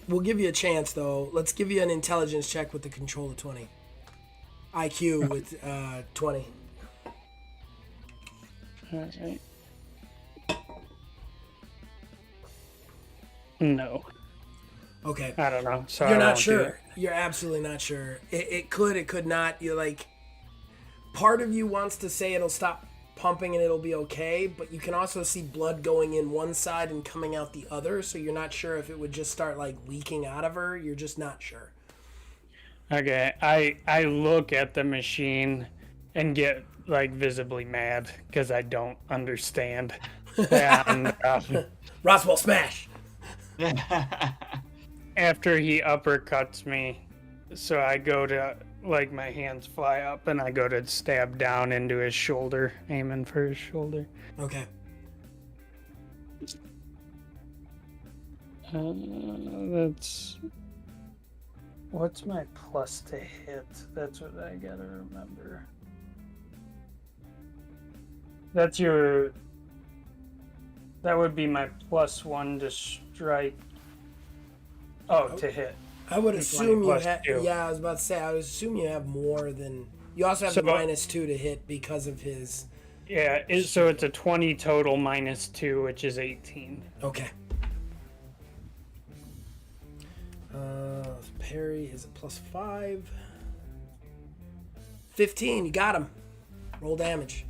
we'll give you a chance though. Let's give you an intelligence check with the control of 20. IQ with 20. Alright. No. Okay. I don't know. So You're I not won't do sure. it. You're absolutely not sure. It could not. You're like, part of you wants to say it'll stop pumping and it'll be okay, but you can also see blood going in one side and coming out the other, so you're not sure if it would just start like leaking out of her. You're just not sure. Okay, I look at the machine and get like visibly mad because I don't understand. And Roswell smash. after he uppercuts me, so I go to like my hands fly up and I go to stab down into his shoulder, aiming for his shoulder. Okay. That's what's my plus to hit? That's what I gotta remember. That would be my +1 to strike. Oh, to hit. I would assume you have. +2. Yeah, I was about to say. I would assume you have more than. You also have the -2 to hit because of his. Yeah, so it's a 20 total -2, which is 18. Okay. Parry is a +5. 15. You got him. Roll damage.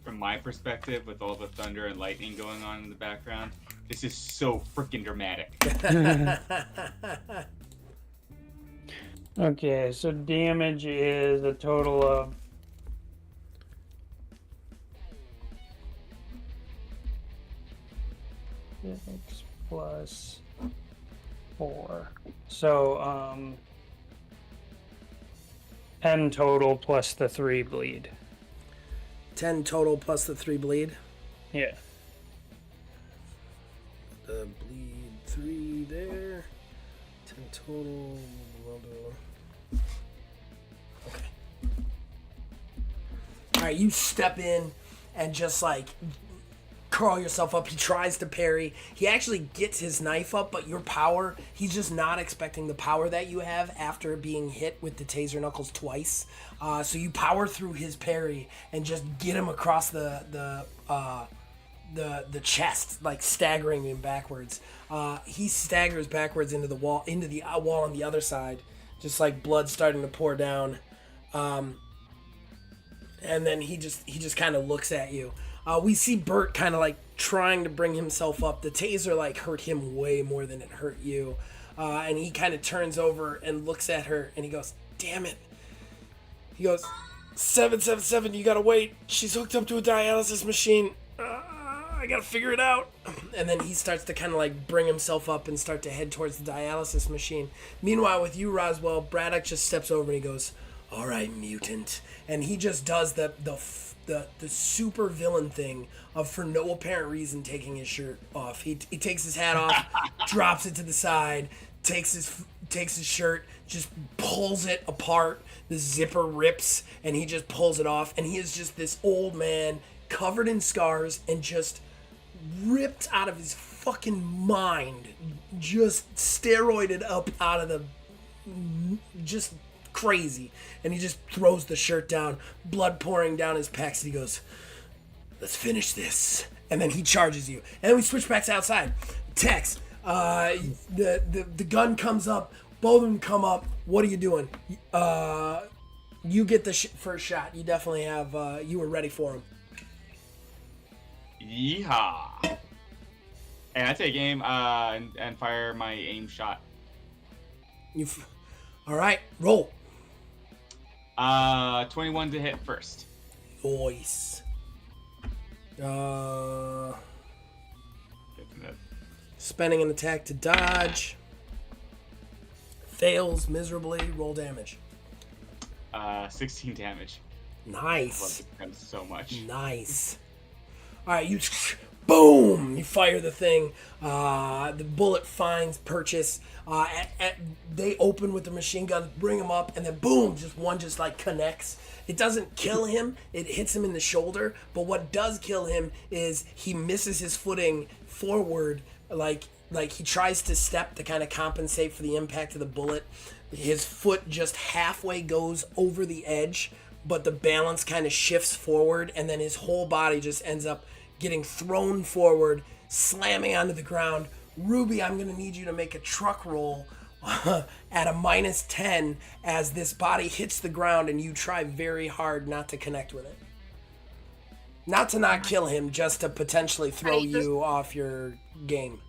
From my perspective, with all the thunder and lightning going on in the background, this is so freaking dramatic. Okay, so damage is a total of 6 plus 4. So 10 total plus the 3 bleed. 10 total plus the 3 bleed. Yeah. The bleed 3 there. 10 total. Okay. Alright, you step in and just like curl yourself up. He tries to parry. He actually gets his knife up, but your power, he's just not expecting the power that you have after being hit with the taser knuckles twice. So you power through his parry and just get him across the chest, like staggering him backwards. He staggers backwards into the wall on the other side, just like blood starting to pour down. And then he just kind of looks at you. We see Bert kind of like trying to bring himself up. The taser like hurt him way more than it hurt you. And he kind of turns over and looks at her and he goes, "Damn it." He goes, 777, you gotta wait. She's hooked up to a dialysis machine. I gotta figure it out. And then he starts to kind of like bring himself up and start to head towards the dialysis machine. Meanwhile, with you, Roswell, Braddock just steps over and he goes, "All right, mutant." And he just does the super villain thing of, for no apparent reason, taking his shirt off. He takes his hat off, drops it to the side, takes his shirt, just pulls it apart. The zipper rips, and he just pulls it off. And he is just this old man covered in scars and just ripped out of his fucking mind, just steroided up out of the, just crazy. And he just throws the shirt down, blood pouring down his pecs, and he goes, "Let's finish this." and then he charges you. And then we switch back to outside. Tex, the gun comes up, both of them come up. What are you doing? You get the first shot. You definitely have, you were ready for him. Yeehaw. And I take aim and fire my aim shot. All right, roll. 21 to hit first. Nice. Spending an attack to dodge. Fails miserably. Roll damage. 16 damage. Nice. I love this gun so much. Nice. All right, you boom. You fire the thing. The bullet finds purchase. They open with the machine gun, bring him up, and then boom, one like connects. It doesn't kill him. It hits him in the shoulder. But what does kill him is he misses his footing forward, like he tries to step to kind of compensate for the impact of the bullet. His foot just halfway goes over the edge, but the balance kind of shifts forward, and then his whole body just ends up getting thrown forward, slamming onto the ground. Ruby, I'm going to need you to make a truck roll at a -10 as this body hits the ground and you try very hard not to connect with it. Not to not kill him, just to potentially throw you off your game.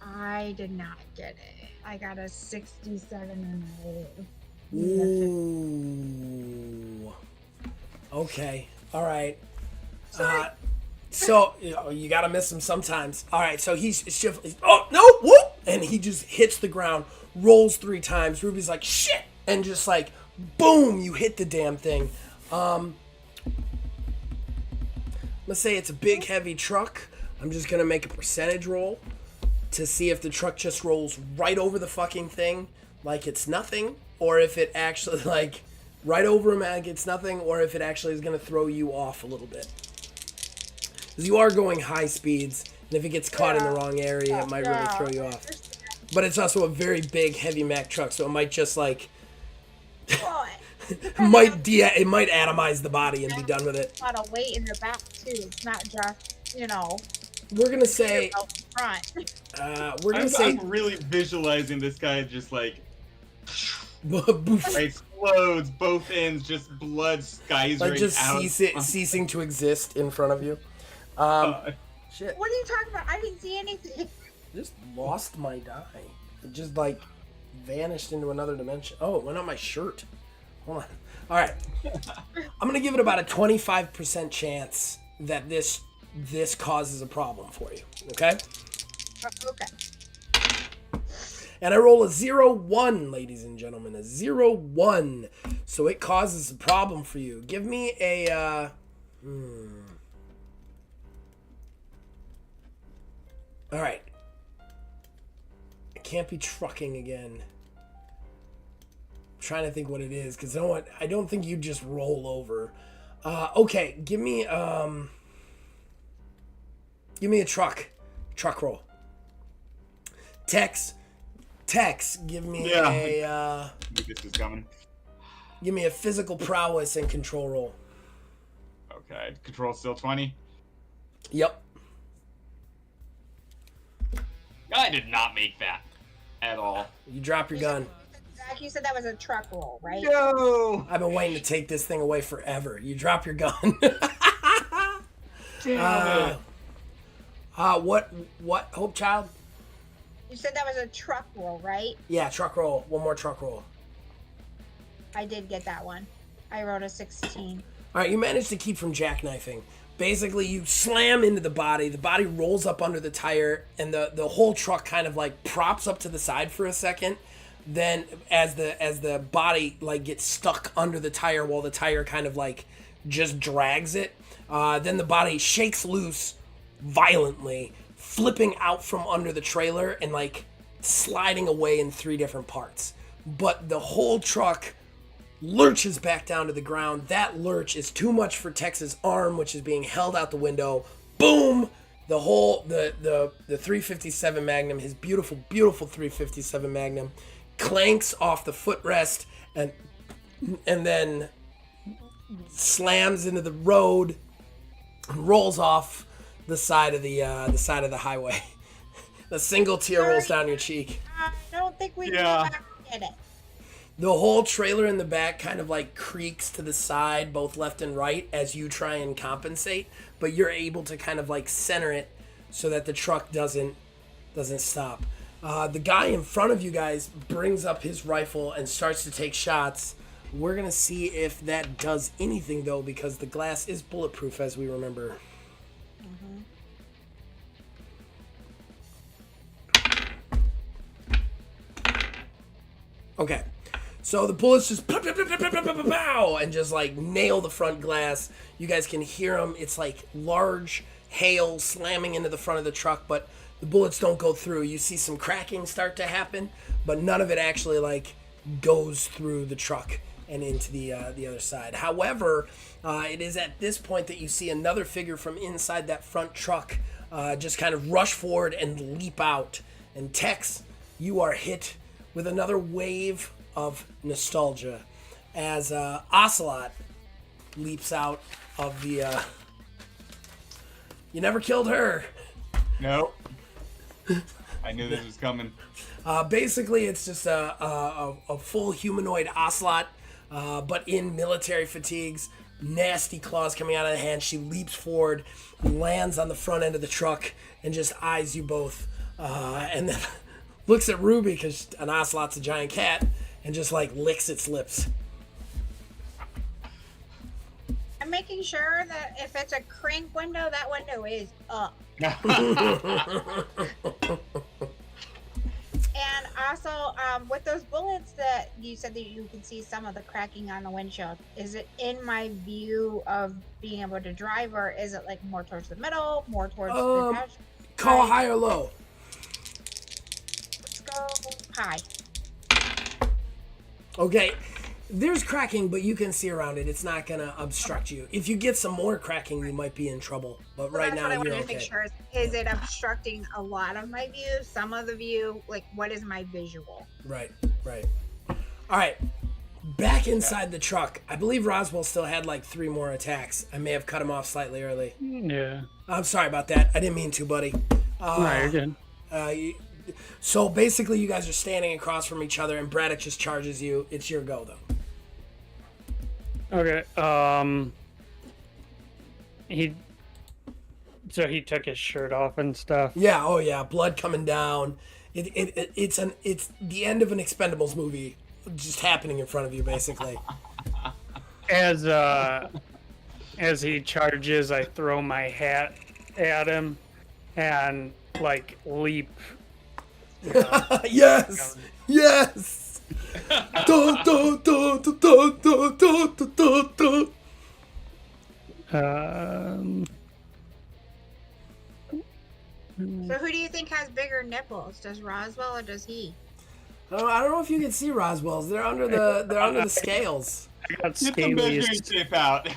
I did not get it. I got a 67 and a... Ooh. Okay. All right. So you gotta miss him sometimes. All right. So he's shifting. Oh no! Whoop! And he just hits the ground, rolls 3 times. Ruby's like shit, and just like boom, you hit the damn thing. Let's say it's a big, heavy truck. I'm just gonna make a percentage roll to see if the truck just rolls right over the fucking thing like it's nothing, or if it actually like right over him like it's nothing, or if it actually is gonna throw you off a little bit. Because you are going high speeds, and if it gets caught in the wrong area, it might really throw you off. But it's also a very big, heavy Mack truck, so it might just like it might atomize the body and be done with it. A lot of weight in the back too. It's not just, you know. We're gonna say. Front. I'm really visualizing this guy just like explodes both ends, just blood skies like right just out. ceasing to exist in front of you. Shit. What are you talking about? I didn't see anything. Just lost my die. It just like vanished into another dimension. Oh, it went on my shirt. Hold on. All right. I'm gonna give it about a 25% chance that this causes a problem for you. Okay. Okay. And I roll a 0-1, ladies and gentlemen, a 0-1. So it causes a problem for you. Give me a. All right. It can't be trucking again. I'm trying to think what it is, because I don't think you just roll over. Okay, give me a truck roll. Tex, give me a. This is coming. Give me a physical prowess and control roll. Okay, control still 20. Yep. I did not make that at all. You drop your gun. Zach, you said that was a truck roll, right? No. I've been waiting to take this thing away forever. You drop your gun. Damn it. What, Hope Child? You said that was a truck roll, right? Yeah, truck roll. One more truck roll. I did get that one. I wrote a 16. All right, you managed to keep from jackknifing. Basically, you slam into the body rolls up under the tire, and the whole truck kind of like props up to the side for a second. Then as the body like gets stuck under the tire while the tire kind of like just drags it, then the body shakes loose violently, flipping out from under the trailer and like sliding away in 3 different parts. But the whole truck lurches back down to the ground. That lurch is too much for Tex's arm, which is being held out the window. Boom! The 357 Magnum, his beautiful 357 Magnum, clanks off the footrest and then slams into the road and rolls off the side of the highway. A single tear rolls down your cheek. I don't think we can Yeah. go back and get it. The whole trailer in the back kind of like creaks to the side, both left and right, as you try and compensate, but you're able to kind of like center it so that the truck doesn't stop. The guy in front of you guys brings up his rifle and starts to take shots. We're going to see if that does anything, though, because the glass is bulletproof, as we remember. Okay. So the bullets just pow, pow, pow, pow, pow, pow, pow, pow, and just like nail the front glass. You guys can hear them. It's like large hail slamming into the front of the truck, but the bullets don't go through. You see some cracking start to happen, but none of it actually like goes through the truck and into the other side. However, it is at this point that you see another figure from inside that front truck just kind of rush forward and leap out. And Tex, you are hit with another wave of nostalgia as Ocelot leaps out of the... You never killed her. Nope. I knew this was coming. Basically, it's just a full humanoid Ocelot, but in military fatigues, nasty claws coming out of the hand. She leaps forward, lands on the front end of the truck, and just eyes you both. And then looks at Ruby, because an Ocelot's a giant cat, and just like licks its lips. I'm making sure that if it's a crank window, that window is up. And also, with those bullets that you said that you can see some of the cracking on the windshield, is it in my view of being able to drive, or is it like more towards the middle, more towards the dash? Call high or low. Let's go high. Okay, there's cracking, but you can see around it. It's not going to obstruct you. If you get some more cracking, you might be in trouble. But Well, right that's now, what I you're wanted to make okay. sure is it obstructing a lot of my view, some of the view? Like, what is my visual? Right. All right. Back inside the truck. I believe Roswell still had like 3 more attacks. I may have cut him off slightly early. Yeah. I'm sorry about that. I didn't mean to, buddy. No, you're good. So basically, you guys are standing across from each other, and Braddock just charges you. It's your go, though. Okay. He took his shirt off and stuff. Yeah. Oh yeah. Blood coming down. It's the end of an Expendables movie, just happening in front of you, basically. As he charges, I throw my hat at him and like leap. Yes. Do, do, do, do, do, do, do, do, do. So who do you think has bigger nipples? Does Roswell or does he? I don't know if you can see Roswell's. They're under the scales. I got Get the measuring scalies. tape out.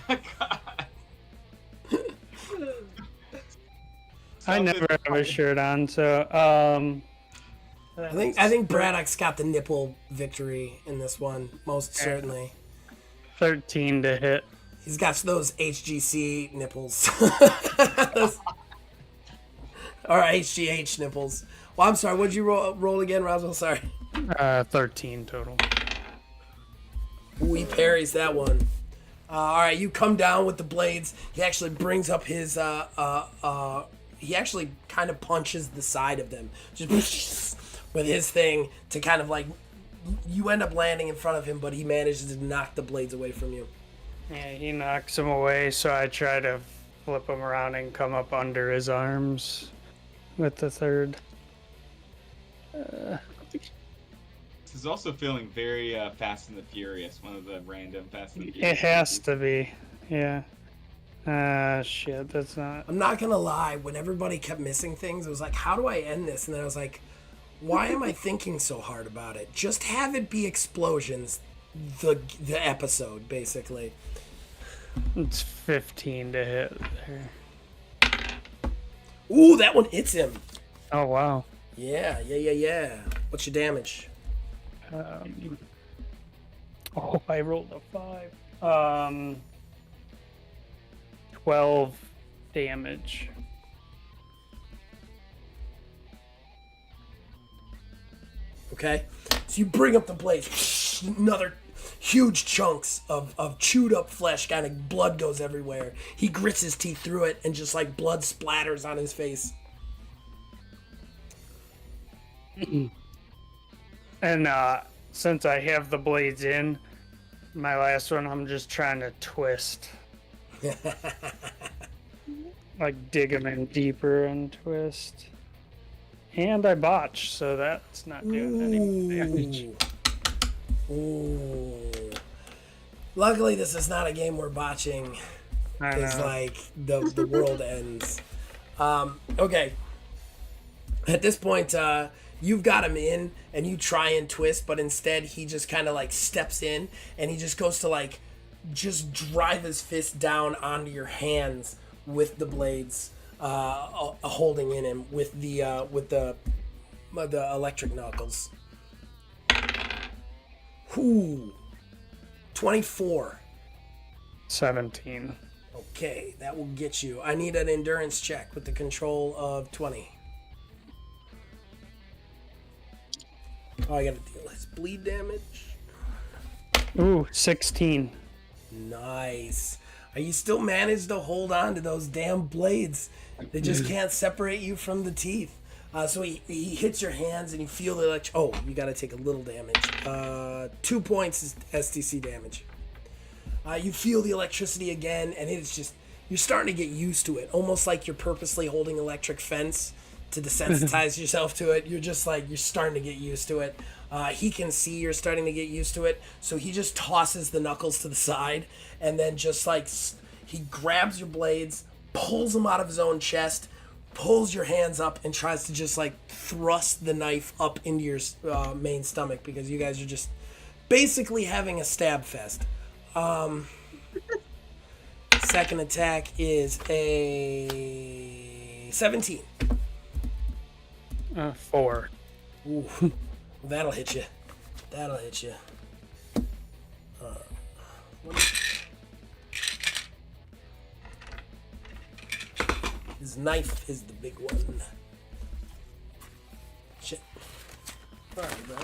I never have a shirt on, so I think Braddock's got the nipple victory in this one, most certainly. 13 to hit. He's got those HGC nipples. Or HGH nipples. Well, I'm sorry. What'd you roll again, Roswell? Sorry. 13 total. Ooh, he parries that one. All right, you come down with the blades. He actually brings up his. He actually kind of punches the side of them, just with his thing to kind of like. You end up landing in front of him, but he manages to knock the blades away from you. Yeah, he knocks him away, so I try to flip him around and come up under his arms with the third. This is also feeling very Fast and the Furious, one of the random Fast and the It Furious. has to be, yeah. Shit, that's not. I'm not gonna lie. When everybody kept missing things, I was like, "How do I end this?" And then I was like, "Why am I thinking so hard about it? Just have it be explosions." The episode basically. It's 15 to hit there. Ooh, that one hits him. Oh, wow. Yeah. What's your damage? Oh, I rolled a 5. 12 damage. Okay, so you bring up the blades, another huge chunks of chewed up flesh, kind of blood goes everywhere. He grits his teeth through it, and just like blood splatters on his face. And since I have the blades in, my last one, I'm just trying to twist. Like dig them in deeper and twist. And I botch, so that's not doing any damage. Ooh. Luckily, this is not a game where botching is like the world ends. Okay. At this point, you've got him in, and you try and twist, but instead he just kind of like steps in, and he just goes to like just drive his fist down onto your hands with the blades holding in him with the electric knuckles. Ooh, 24. 17. Okay, that will get you. I need an endurance check with the control of 20. Oh, I gotta deal his bleed damage. Ooh, 16. Nice. You still manage to hold on to those damn blades. They just can't separate you from the teeth. So he hits your hands, and you feel the oh, you gotta take a little damage. 2 points is STC damage. You feel the electricity again, and it's just, you're starting to get used to it. Almost like you're purposely holding electric fence to desensitize yourself to it. You're just like, you're starting to get used to it. He can see you're starting to get used to it, so he just tosses the knuckles to the side, and then just like, he grabs your blades, pulls them out of his own chest, pulls your hands up, and tries to just like thrust the knife up into your main stomach, because you guys are just basically having a stab fest. Second attack is a 17. 4. Ooh, that'll hit you. That'll hit you. His knife is the big one. Shit. Sorry, bro.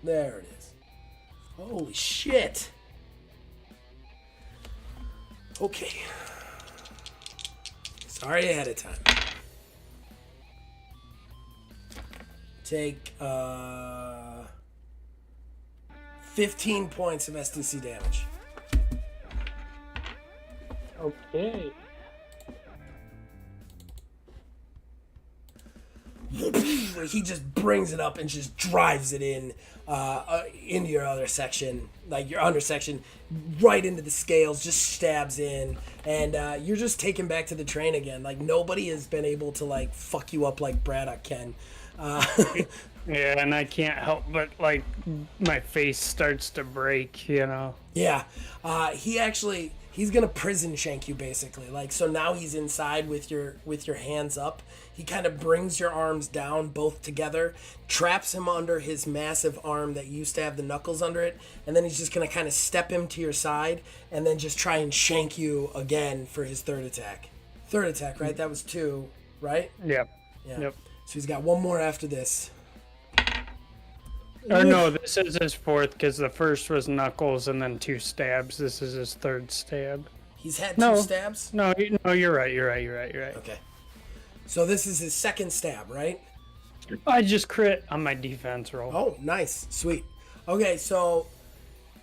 There it is. Holy shit. Okay. Sorry ahead of time. Take 15 points of SDC damage. Okay. He just brings it up and just drives it in into your other section, like your under section, right into the scales, just stabs in, and you're just taken back to the train again. Like, nobody has been able to like fuck you up like Braddock can. Yeah, and I can't help but like my face starts to break, you know. Yeah, he's gonna prison shank you basically. Like, so now he's inside with your hands up. He kind of brings your arms down both together, traps him under his massive arm that used to have the knuckles under it, and then he's just gonna kind of step him to your side and then just try and shank you again for his third attack. Third attack, right? That was 2, right? Yep. Yeah. Yep. So he's got one more after this. Or no, this is his 4th, because the first was knuckles and then 2 stabs. This is his 3rd stab. He's had No. 2 stabs? No, you're right. You're right. Okay. So this is his 2nd stab, right? I just crit on my defense roll. Oh, nice. Sweet. Okay, so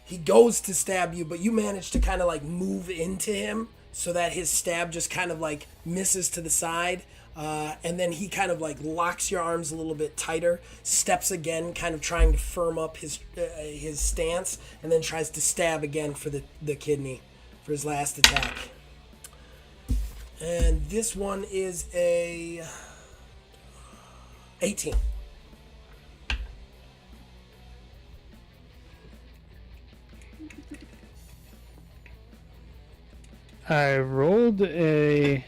he goes to stab you, but you manage to kind of like move into him so that his stab just kind of like misses to the side. And then he kind of like locks your arms a little bit tighter, steps again, kind of trying to firm up his stance, and then tries to stab again for the kidney for his last attack. And this one is a 18. I rolled a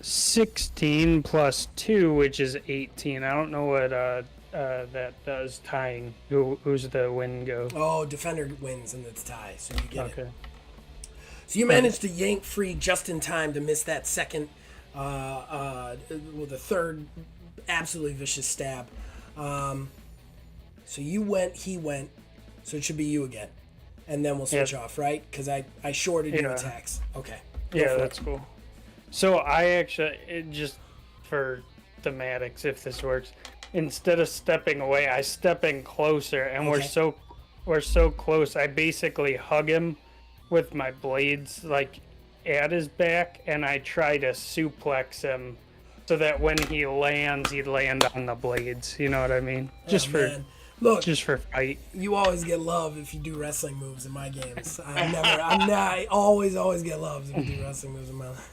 16 plus 2, which is 18. I don't know what that does, tying. Who's the win go? Oh, defender wins and it's tie, so you get it. Okay. So you managed to yank free just in time to miss that second, the third absolutely vicious stab. So you went, he went, so it should be you again. And then we'll switch off, right? Because I shorted your attacks. Okay. Yeah, that's cool. So I actually, just for thematics, if this works, instead of stepping away, I step in closer, and we're so close. I basically hug him with my blades like at his back, and I try to suplex him so that when he lands, he'd land on the blades. You know what I mean? Just for fight. You always get love if you do wrestling moves in my games. I always get love if you do wrestling moves in my life.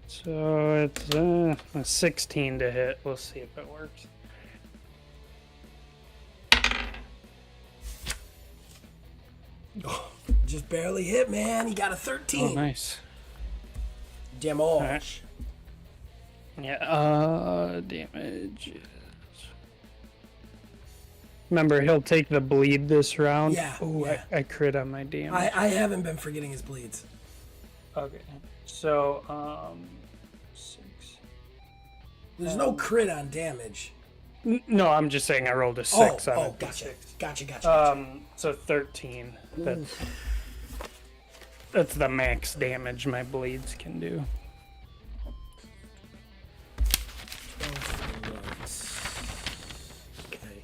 So it's a 16 to hit. We'll see if it works. Oh, just barely hit, man. He got a 13. Oh, nice. Damage. Right. Yeah, damage is... Remember, he'll take the bleed this round. Yeah. Ooh, yeah. I crit on my damage. I haven't been forgetting his bleeds. Okay. So, 6. There's no crit on damage. No, I'm just saying I rolled a 6 on it. Gotcha. Gotcha. So 13. That's the max damage my bleeds can do. 12 once. Okay.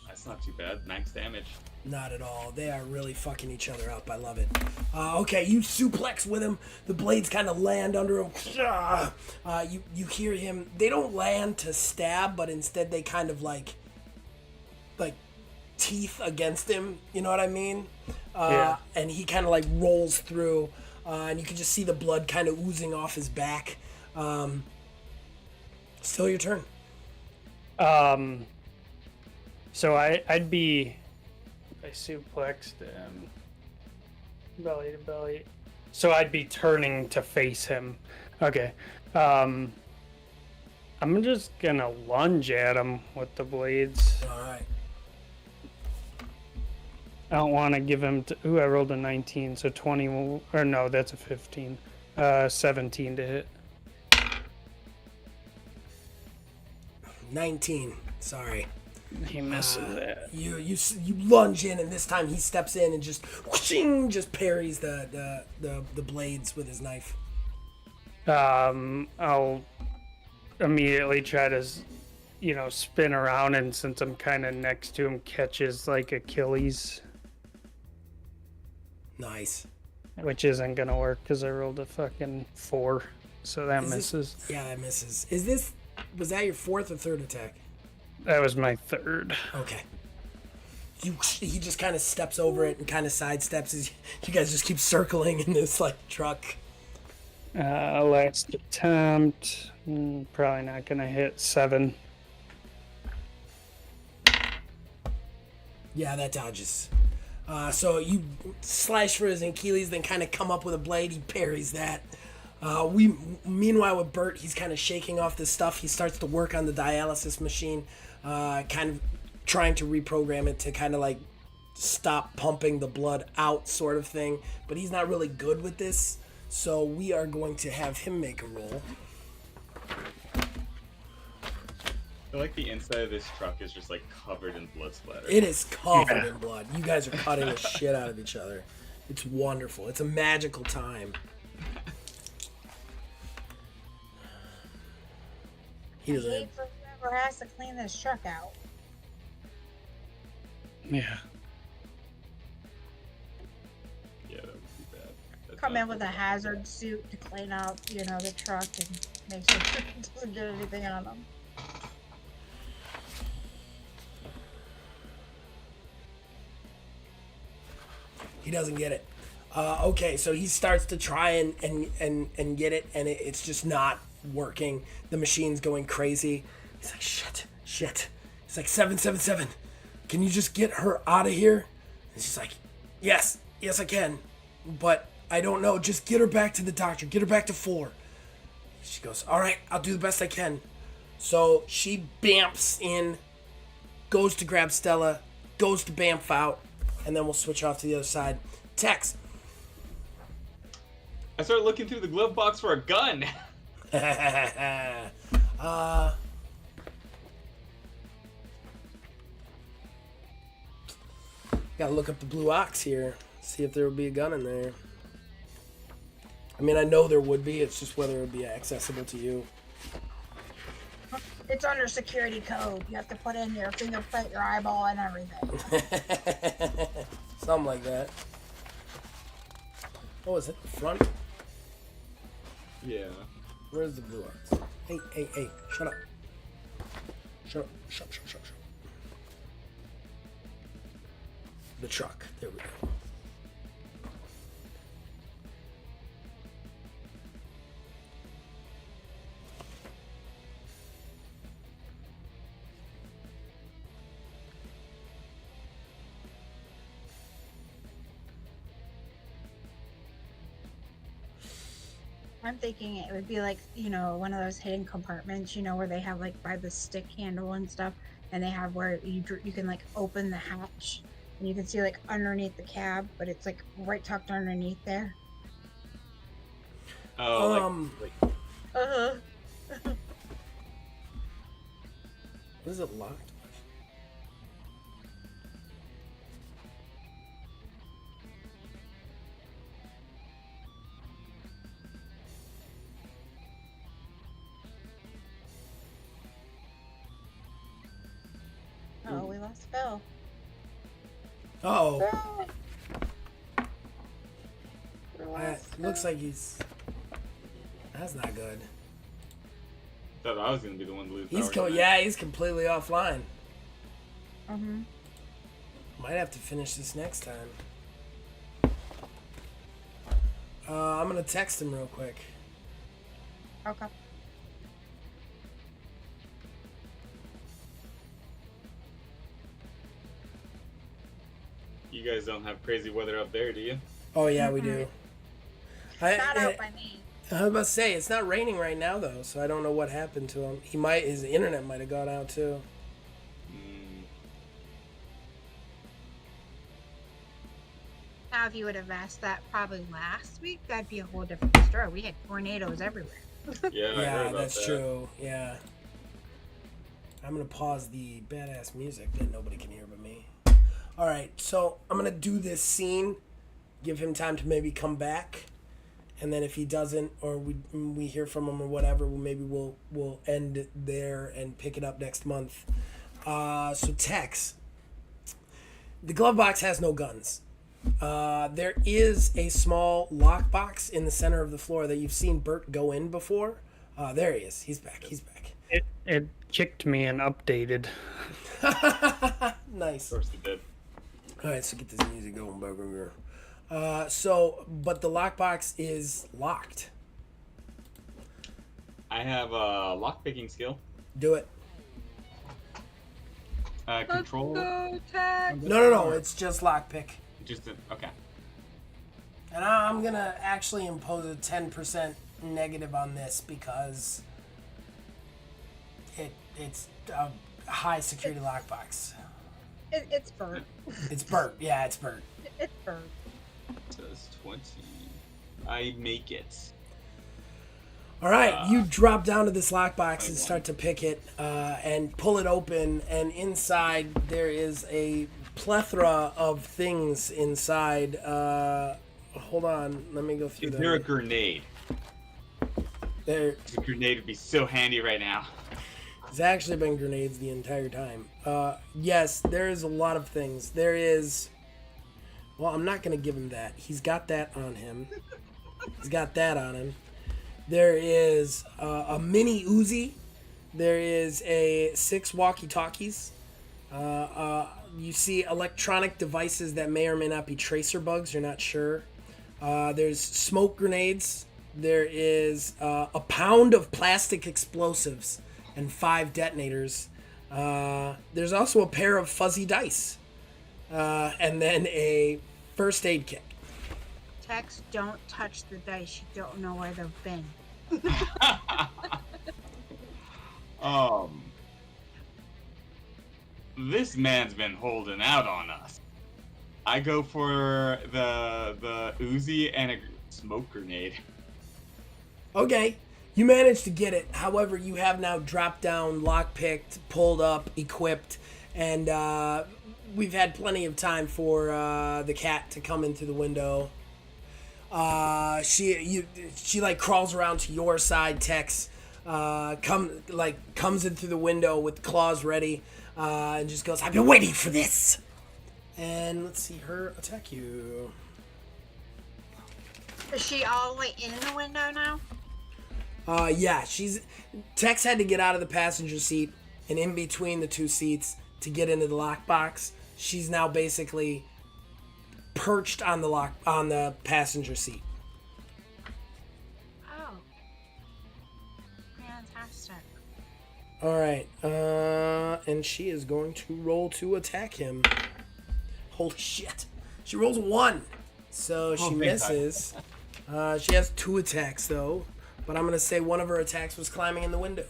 That's not too bad. Max damage. Not at all. They are really fucking each other up. I love it. Okay, you suplex with him. The blades kind of land under him. You hear him. They don't land to stab, but instead they kind of like teeth against him. You know what I mean? And he kind of like rolls through, and you can just see the blood kind of oozing off his back. Still your turn. So I'd be... I suplexed him belly to belly, so I'd be turning to face him. Okay. I'm just gonna lunge at him with the blades. All right. I don't want to give him to... Ooh, I rolled a 19, so 20 will... Or no, that's a 15. 17 to hit. 19. Sorry. He misses that. You lunge in, and this time he steps in and just whooshing, just parries the blades with his knife. I'll immediately try to, spin around, and since I'm kind of next to him, catches like Achilles. Nice. Which isn't gonna work because I rolled a fucking 4, so that misses. Yeah, that misses. Was that your fourth or third attack? That was my third. Okay. He just kind of steps over it and kind of sidesteps as you guys just keep circling in this truck. Last attempt, probably not gonna hit 7. Yeah, that dodges. So you slash for his Achilles, then kind of come up with a blade. He parries that. Meanwhile with Bert, he's kind of shaking off this stuff. He starts to work on the dialysis machine, kind of trying to reprogram it to kind of stop pumping the blood out, sort of thing. But he's not really good with this, so we are going to have him make a roll. I feel like the inside of this truck is just covered in blood splatter. It is covered in blood. You guys are cutting the shit out of each other. It's wonderful. It's a magical time. He doesn't have... for whoever has to clean this truck out. Yeah. Yeah, that would be bad. That's Come not in with a hazard suit to clean out, the truck and make sure it doesn't get anything on them. He doesn't get it. Okay, so he starts to try and get it, and it's just not working. The machine's going crazy. He's like, shit. He's like, 777. Can you just get her out of here? And she's like, yes, I can. But I don't know. Just get her back to the doctor. Get her back to 4. She goes, all right, I'll do the best I can. So she bamps in, goes to grab Stella, goes to bamf out, and then we'll switch off to the other side. Tex. I start looking through the glove box for a gun. Gotta look up the blue ox here, see if there would be a gun in there. I mean, I know there would be, it's just whether it would be accessible to you. It's under security code. You have to put in your fingerprint, your eyeball, and everything. Something like that. Oh, is it the front? Yeah. Where's the blue ox? Hey, shut up. Shut up. The truck. There we go. I'm thinking it would be like, one of those hidden compartments, where they have like by the stick handle and stuff, and they have where you can like open the hatch, and you can see like underneath the cab, but it's like right tucked underneath there. Oh, Is it locked? Oh, we lost Phil. Oh, Phil. looks like he's. That's not good. thought I was gonna be the one to lose. He's power he's completely offline. Mm-hmm. Might have to finish this next time. I'm gonna text him real quick. Okay. You guys don't have crazy weather up there, do you? Oh yeah, we do. Not out by me. I was about to say it's not raining right now though, so I don't know what happened to him. His internet might have gone out too. Now, if you would have asked that probably last week, that'd be a whole different story. We had tornadoes everywhere. Yeah, I heard Yeah, about that's that. true. Yeah. I'm gonna pause the badass music that nobody can hear but me. All right, so I'm gonna do this scene, give him time to maybe come back, and then if he doesn't, or we hear from him or whatever, we'll end it there and pick it up next month. So Tex, the glove box has no guns. There is a small lockbox in the center of the floor that you've seen Bert go in before. There he is. He's back. It kicked me and updated. Nice. Of course it did. All right, so get this music going, Burger. But the lockbox is locked. I have a lockpicking skill. Do it. Control. No. It's just lockpick. Okay. And I'm gonna actually impose a 10% negative on this because it's a high security lockbox. It's Bert. It's Bert. Yeah, it's Bert. It's Bert. Does 20. I make it. All right, you drop down to this lockbox and start to pick it and pull it open, and inside there is a plethora of things inside. Hold on, let me go through Is them. there a grenade? There's A grenade would be so handy right now. actually been grenades the entire time. Yes, there is a lot of things. There is... Well, I'm not going to give him that. He's got that on him. He's got that on him. There is a mini Uzi. There is 6 walkie-talkies. You see electronic devices that may or may not be tracer bugs. You're not sure. There's smoke grenades. There is a pound of plastic explosives and 5 detonators. There's also a pair of fuzzy dice. and then a first aid kit. Tex, don't touch the dice. You don't know where they've been. This man's been holding out on us. I go for the Uzi and a smoke grenade. Okay, you managed to get it. However, you have now dropped down, lockpicked, pulled up, equipped, and we've had plenty of time for the cat to come into the window. She like crawls around to your side, Tex. Comes in through the window with claws ready, and just goes, "I've been waiting for this." And let's see her attack you. Is she all the way in the window now? Yeah, Tex had to get out of the passenger seat and in between the two seats to get into the lockbox. She's now basically perched on the passenger seat. Oh. Fantastic. All right, and she is going to roll to attack him. Holy shit! She rolls a 1, so she misses. She has 2 attacks though, but I'm gonna say one of her attacks was climbing in the window.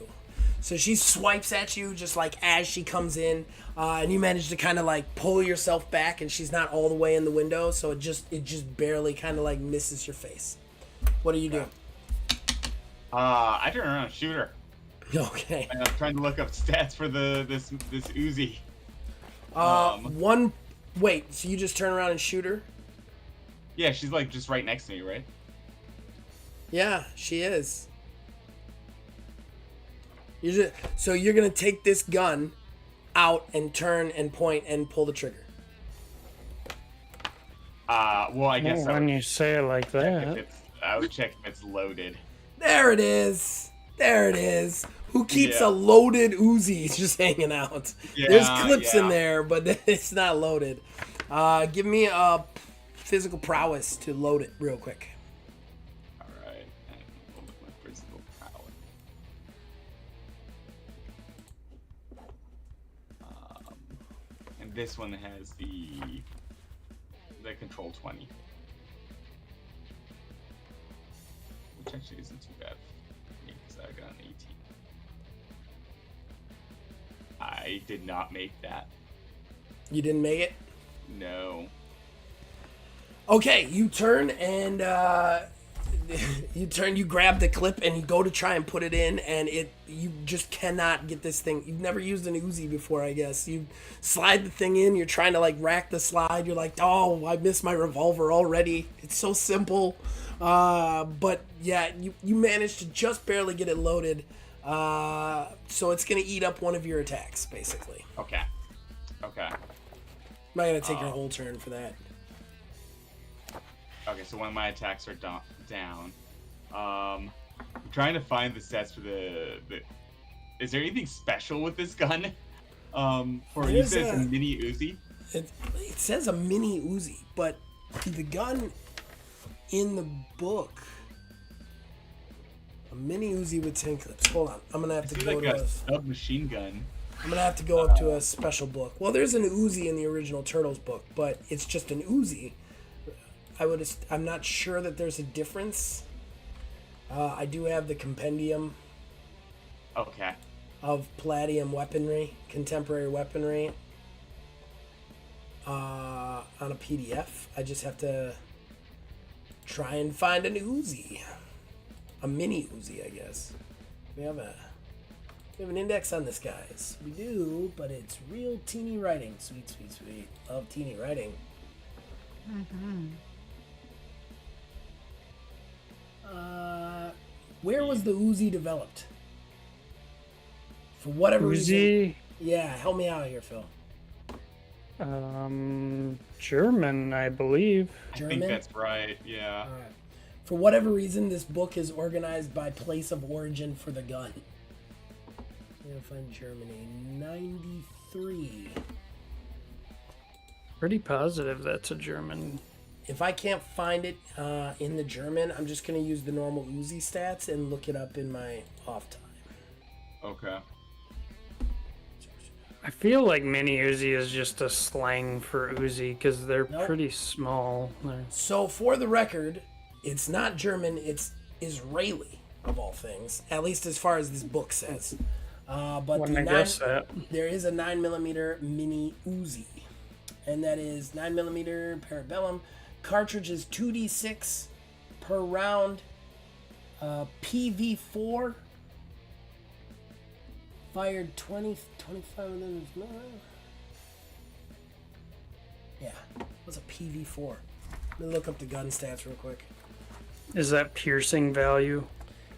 So she swipes at you just like as she comes in, and you manage to kind of like pull yourself back, and she's not all the way in the window, so it just barely kind of like misses your face. What do you do? I turn around and shoot her. Okay. I'm trying to look up stats for this Uzi. Wait, so you just turn around and shoot her? Yeah, she's like just right next to me, right? Yeah, she is. So you're gonna take this gun out and turn and point and pull the trigger. Well, I guess When you say it like that. I would check if it's loaded. There it is. Who keeps Yeah. a loaded Uzi just hanging out? Yeah, There's clips in yeah. there, but it's not loaded. Give me a physical prowess to load it real quick. All right, and we'll look at my physical power. And this one has the control 20, which actually isn't too bad for me because I got an 18. I did not make that. You didn't make it? No. Okay, you turn and you grab the clip and you go to try and put it in, and you just cannot get this thing. You've never used an Uzi before, I guess. You slide the thing in, you're trying to like rack the slide, you're like, oh, I missed my revolver already. It's so simple. But yeah, you managed to just barely get it loaded. So it's gonna eat up one of your attacks, basically. Okay. I'm not gonna take your whole turn for that. Okay, so one of my attacks are down. I'm trying to find the stats for the. Is there anything special with this gun? You said it's a mini Uzi. It says a mini Uzi, but the gun in the book, a mini Uzi with 10 clips. Hold on, I'm gonna have to go like to a submachine gun. I'm gonna have to go up to a special book. Well, there's an Uzi in the original Turtles book, but it's just an Uzi. I'm not sure that there's a difference. I do have the compendium. Okay. Of Palladium weaponry, contemporary weaponry, on a PDF. I just have to try and find an Uzi, a mini Uzi, I guess. We have an index on this, guys. We do, but it's real teeny writing. Sweet, sweet, sweet. Love teeny writing. Where was the Uzi developed? For whatever reason. Uzi? Yeah, help me out here, Phil. German, I believe. German? I think that's right, yeah. All right. For whatever reason, this book is organized by place of origin for the gun. I'm gonna find Germany. 93. Pretty positive that's a German. If I can't find it in the German, I'm just gonna use the normal Uzi stats and look it up in my off time. Okay. I feel like mini Uzi is just a slang for Uzi because they're Nope. pretty small. So for the record, it's not German, it's Israeli, of all things. At least as far as this book says. But Wouldn't have guessed that. there is a 9mm mini Uzi. And that is 9mm Parabellum. Cartridge is 2d6 per round. PV4. Fired 25 of them. Yeah. What's a PV4? Let me look up the gun stats real quick. Is that piercing value?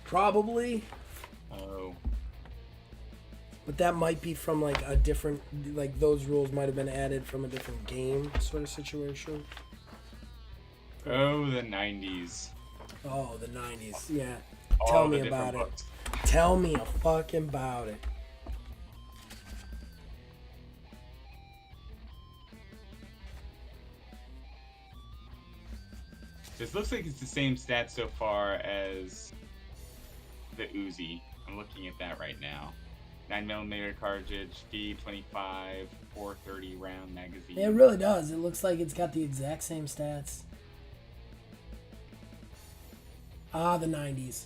Probably. Oh. But that might be from like a different, like those rules might have been added from a different game sort of situation. Oh, the 90s. Oh, the 90s. Yeah. All Tell the me different about it. books. Tell me fucking about it. This looks like it's the same stats so far as the Uzi. I'm looking at that right now. 9mm cartridge, D25, 430 round magazine. It really does. It looks like it's got the exact same stats. Ah, the 90s.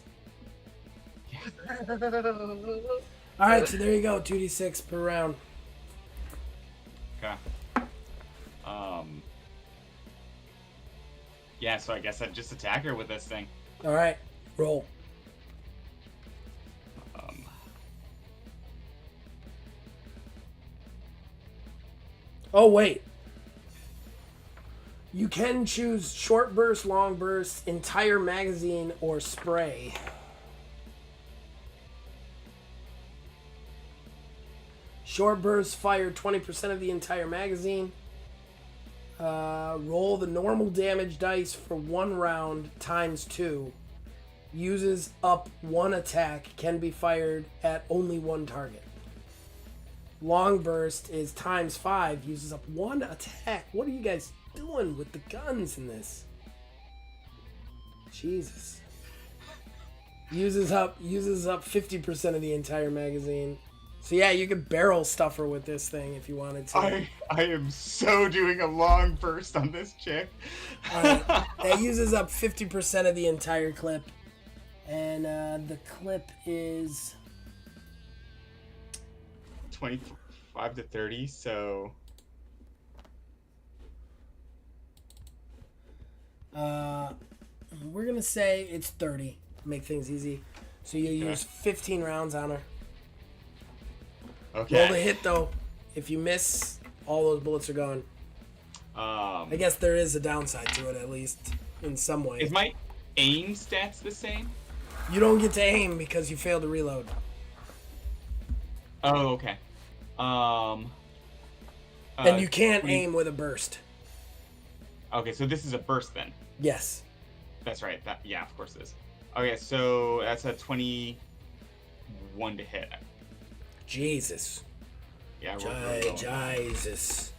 All right, so there you go. 2d6 per round. Okay. Yeah, so I guess I'd just attack her with this thing. All right, roll. Oh, wait. You can choose short burst, long burst, entire magazine, or spray. Short burst fire 20% of the entire magazine. Roll the normal damage dice for 1 round times 2. Uses up 1 attack, can be fired at only 1 target. Long burst is times 5, uses up 1 attack. What are you guys doing with the guns in this? Jesus. Uses up 50% of the entire magazine. So yeah, you could barrel stuffer with this thing if you wanted to. I am so doing a long burst on this chick. That uses up 50% of the entire clip. And the clip is 25 to 30, so we're gonna say it's 30 to make things easy. So you use 15 rounds on her. okay. Roll the hit though. If you miss, all those bullets are gone. I guess there is a downside to it, at least in some way. Is my aim stats the same? You don't get to aim because you failed to reload. Oh, okay. And you can't aim with a burst. Okay, so this is a burst then. Yes. That's right. Yeah, of course it is. Okay, so that's a 21 to hit. Jesus. Yeah, I rolled really well. Jesus.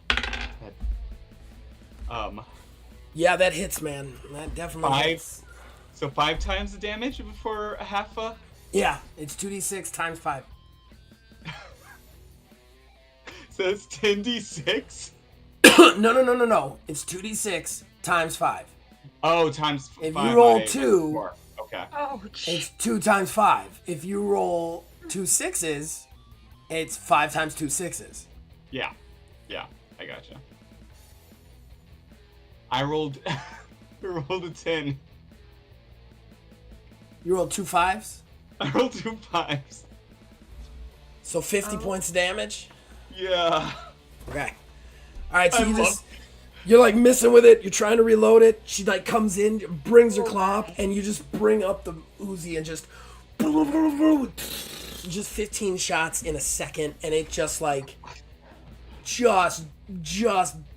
That- Yeah, that hits, man. That definitely 5. hits. So 5 times the damage for a half a. Yeah, it's 2d6 times 5. So that's 10d6. No. It's 2d6 times 5. Oh, times. If 5 you roll by 2, 4. Okay. Oh, it's 2 times 5. If you roll 2 6s, it's 5 times 2 6s. Yeah, I gotcha. I rolled a 10. You rolled 2 5s, I rolled 2 5s. so 50 points of damage. Yeah. Okay. All right, so I you're like messing with it. You're trying to reload it. She like comes in, brings her claw up, and you just bring up the Uzi and just 15 shots in a second, and it just like just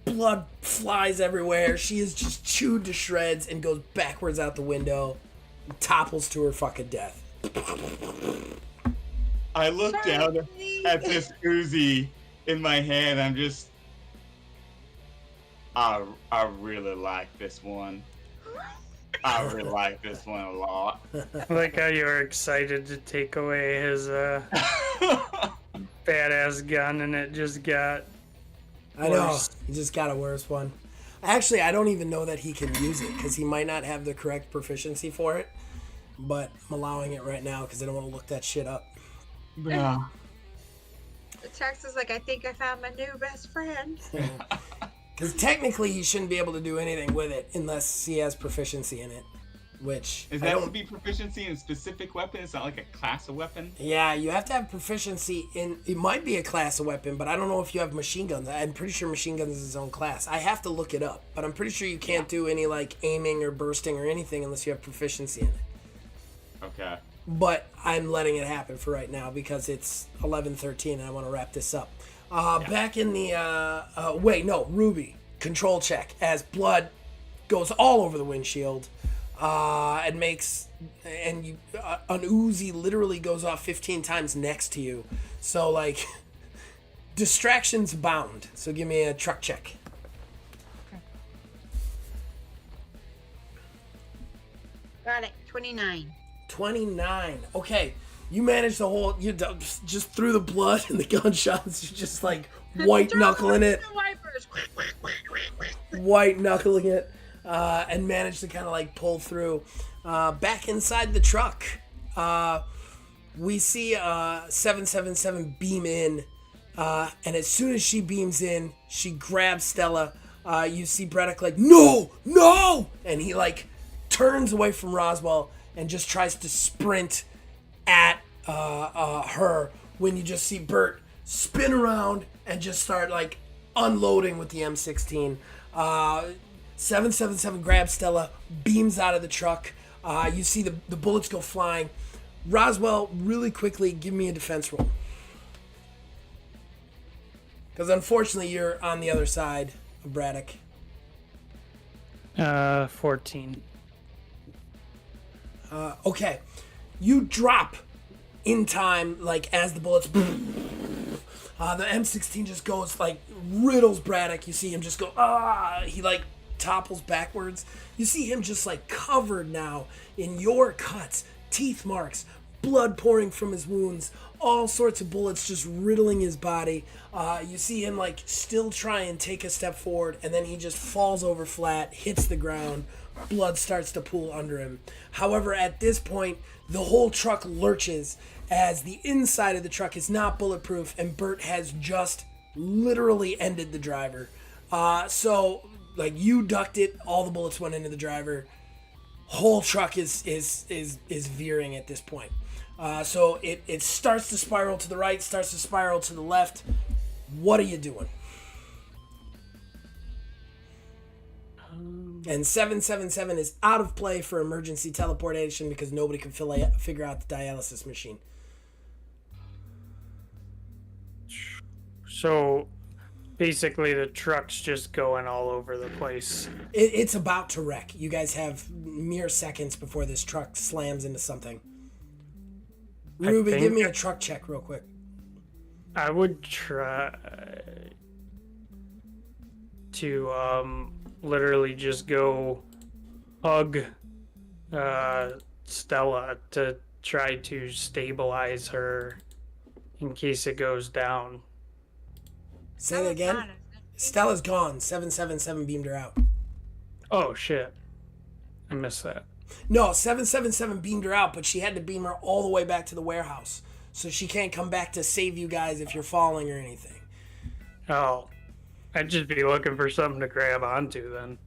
blood flies everywhere. She is just chewed to shreds and goes backwards out the window, and topples to her fucking death. I look down at this Uzi in my hand. I'm just. I really like this one. I really like this one a lot. I like how you were excited to take away his fat ass gun, and it just got. I know. Worse. He just got a worse one. Actually, I don't even know that he can use it because he might not have the correct proficiency for it. But I'm allowing it right now because I don't want to look that shit up. Yeah. The text is like, I think I found my new best friend. Because technically, he shouldn't be able to do anything with it unless he has proficiency in it. Which Is I that don't. to be proficiency in a specific weapon? It's not like a class of weapon? Yeah, you have to have proficiency in. It might be a class of weapon, but I don't know if you have machine guns. I'm pretty sure machine guns is its own class. I have to look it up, but I'm pretty sure you can't do any like aiming or bursting or anything unless you have proficiency in it. Okay. But I'm letting it happen for right now because it's 11:13 and I want to wrap this up. Back in the Ruby control check as blood goes all over the windshield. An Uzi literally goes off 15 times next to you. So, like, distractions abound. So give me a truck check. Got it. 29. 29. Okay. You managed the whole, just through the blood and the gunshots, you're just like white knuckling it. Wipers. White knuckling it. And managed to kind of like pull through. Back inside the truck, we see 777 beam in, and as soon as she beams in, she grabs Stella. You see Braddock like, no, and he like turns away from Roswell and just tries to sprint at her. When you just see Bert spin around and just start like unloading with the M16. 777 grabs Stella, beams out of the truck. You see the bullets go flying. Roswell, really quickly, give me a defense roll. Because unfortunately, you're on the other side of Braddock. 14. Okay. You drop in time, like, as the bullets... the M16 just goes, like, riddles Braddock. You see him just go, he, like, topples backwards. You see him just like covered now in your cuts, teeth marks, blood pouring from his wounds, all sorts of bullets just riddling his body. You see him like still try and take a step forward, and then he just falls over flat, hits the ground, blood starts to pool under him. However, at this point, the whole truck lurches as the inside of the truck is not bulletproof, and Bert has just literally ended the driver. So like you ducked it, all the bullets went into the driver. Whole truck is veering at this point. So it starts to spiral to the right, starts to spiral to the left. What are you doing? And 777 is out of play for emergency teleportation because nobody can figure out the dialysis machine. So basically the truck's just going all over the place. It's about to wreck. You guys have mere seconds before this truck slams into something. Ruby, give me a truck check real quick. I would try to literally just go hug Stella to try to stabilize her in case it goes down. Say that again. Stella's gone. 777 beamed her out. Oh shit. I missed that. No, 777 beamed her out, but she had to beam her all the way back to the warehouse. So she can't come back to save you guys if you're falling or anything. Oh. I'd just be looking for something to grab onto then.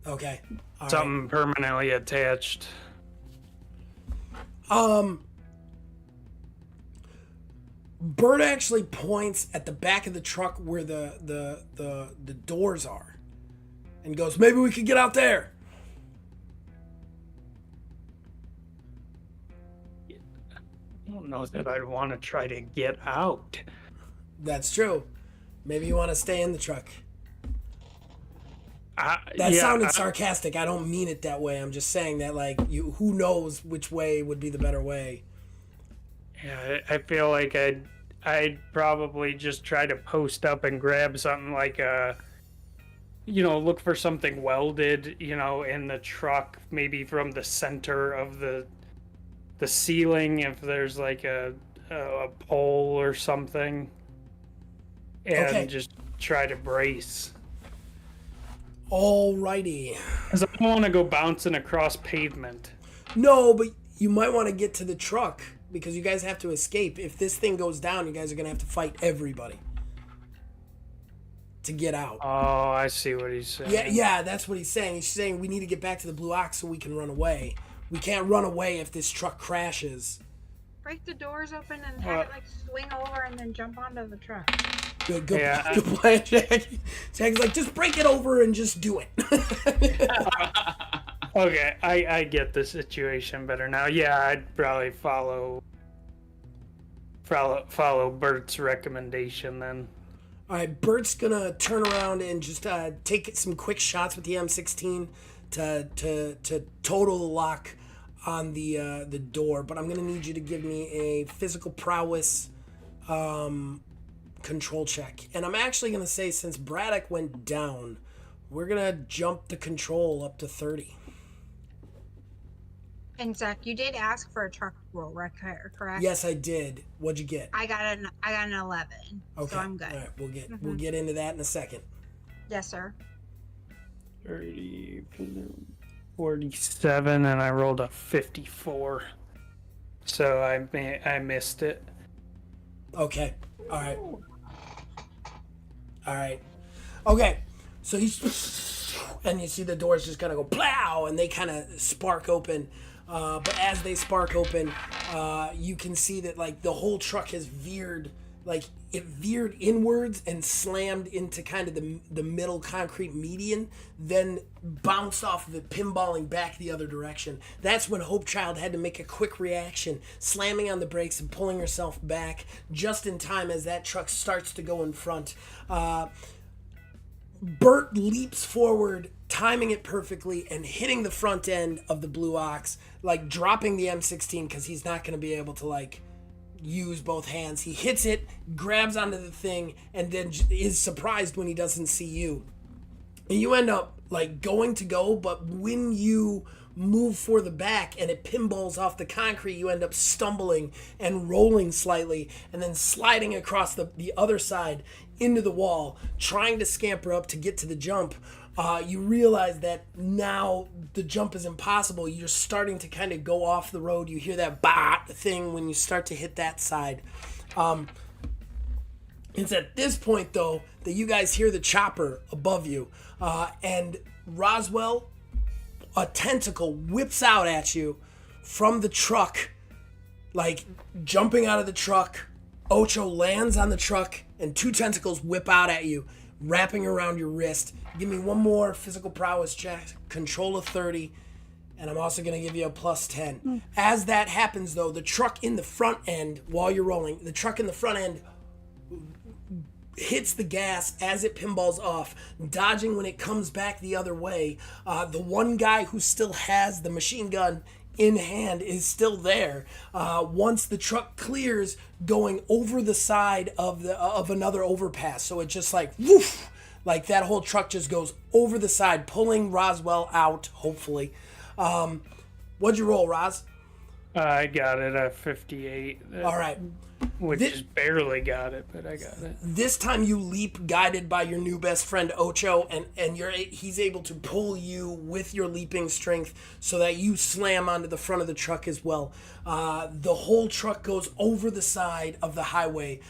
Okay. All something permanently attached. Bert actually points at the back of the truck where the doors are and goes, maybe we could get out there. I don't know that I'd want to try to get out. That's true. Maybe you want to stay in the truck. That sounded sarcastic. I don't mean it that way. I'm just saying that, like, who knows which way would be the better way. Yeah, I feel like I'd probably just try to post up and grab something like look for something welded, in the truck, maybe from the center of the ceiling, if there's like a a pole or something and just try to brace. Alrighty. Because I don't want to go bouncing across pavement. No, but you might want to get to the truck because you guys have to escape. If this thing goes down, you guys are going to have to fight everybody to get out. Oh, I see what he's saying. Yeah, that's what he's saying. He's saying we need to get back to the Blue Ox so we can run away. We can't run away if this truck crashes. Break the doors open and have it like swing over and then jump onto the truck. Good plan, Jack. Jack's like, just break it over and just do it. Okay, I get the situation better now. Yeah, I'd probably follow Bert's recommendation then. All right, Bert's gonna turn around and just take some quick shots with the M16 to total the lock on the door. But I'm gonna need you to give me a physical prowess control check. And I'm actually gonna say, since Braddock went down, we're gonna jump the control up to 30. And Zach, you did ask for a truck roll, right? Correct? Yes, I did. What'd you get? I got an 11. Okay, So I'm good. All right, we'll get into that in a second. Yes, sir. 30, 47, and I rolled a 54. So I missed it. Okay. All right. Okay. So he's, and you see the doors just kind of go plow, and they kind of spark open. But as they spark open, you can see that like the whole truck has veered, like it veered inwards and slammed into kind of the middle concrete median, then bounced off of it, pinballing back the other direction. That's when Hope Child had to make a quick reaction, slamming on the brakes and pulling herself back just in time as that truck starts to go in front. Bert leaps forward, timing it perfectly and hitting the front end of the Blue Ox, like dropping the M16 because he's not going to be able to like use both hands. He hits it, grabs onto the thing, and then is surprised when he doesn't see you. And you end up like going to go, but when you move for the back and it pinballs off the concrete, you end up stumbling and rolling slightly and then sliding across the other side into the wall, trying to scamper up to get to the jump. You realize that now the jump is impossible. You're starting to kind of go off the road. You hear that bah thing when you start to hit that side. It's at this point, though, that you guys hear the chopper above you. And Roswell, a tentacle whips out at you from the truck, like jumping out of the truck. Ocho lands on the truck, and two tentacles whip out at you, wrapping around your wrist. Give me one more physical prowess check, control of 30, and I'm also going to give you a plus 10. As that happens, though, the truck in the front end, while you're rolling, the truck in the front end hits the gas as it pinballs off, dodging when it comes back the other way. The one guy who still has the machine gun in hand is still there. Once the truck clears, going over the side of another overpass, so it just like woof, like that whole truck just goes over the side, pulling Roswell out. Hopefully, what'd you roll, Roz? I got it at 58. All right. Which is barely got it, but I got it. This time you leap, guided by your new best friend Ocho, and he's able to pull you with your leaping strength so that you slam onto the front of the truck as well. The whole truck goes over the side of the highway,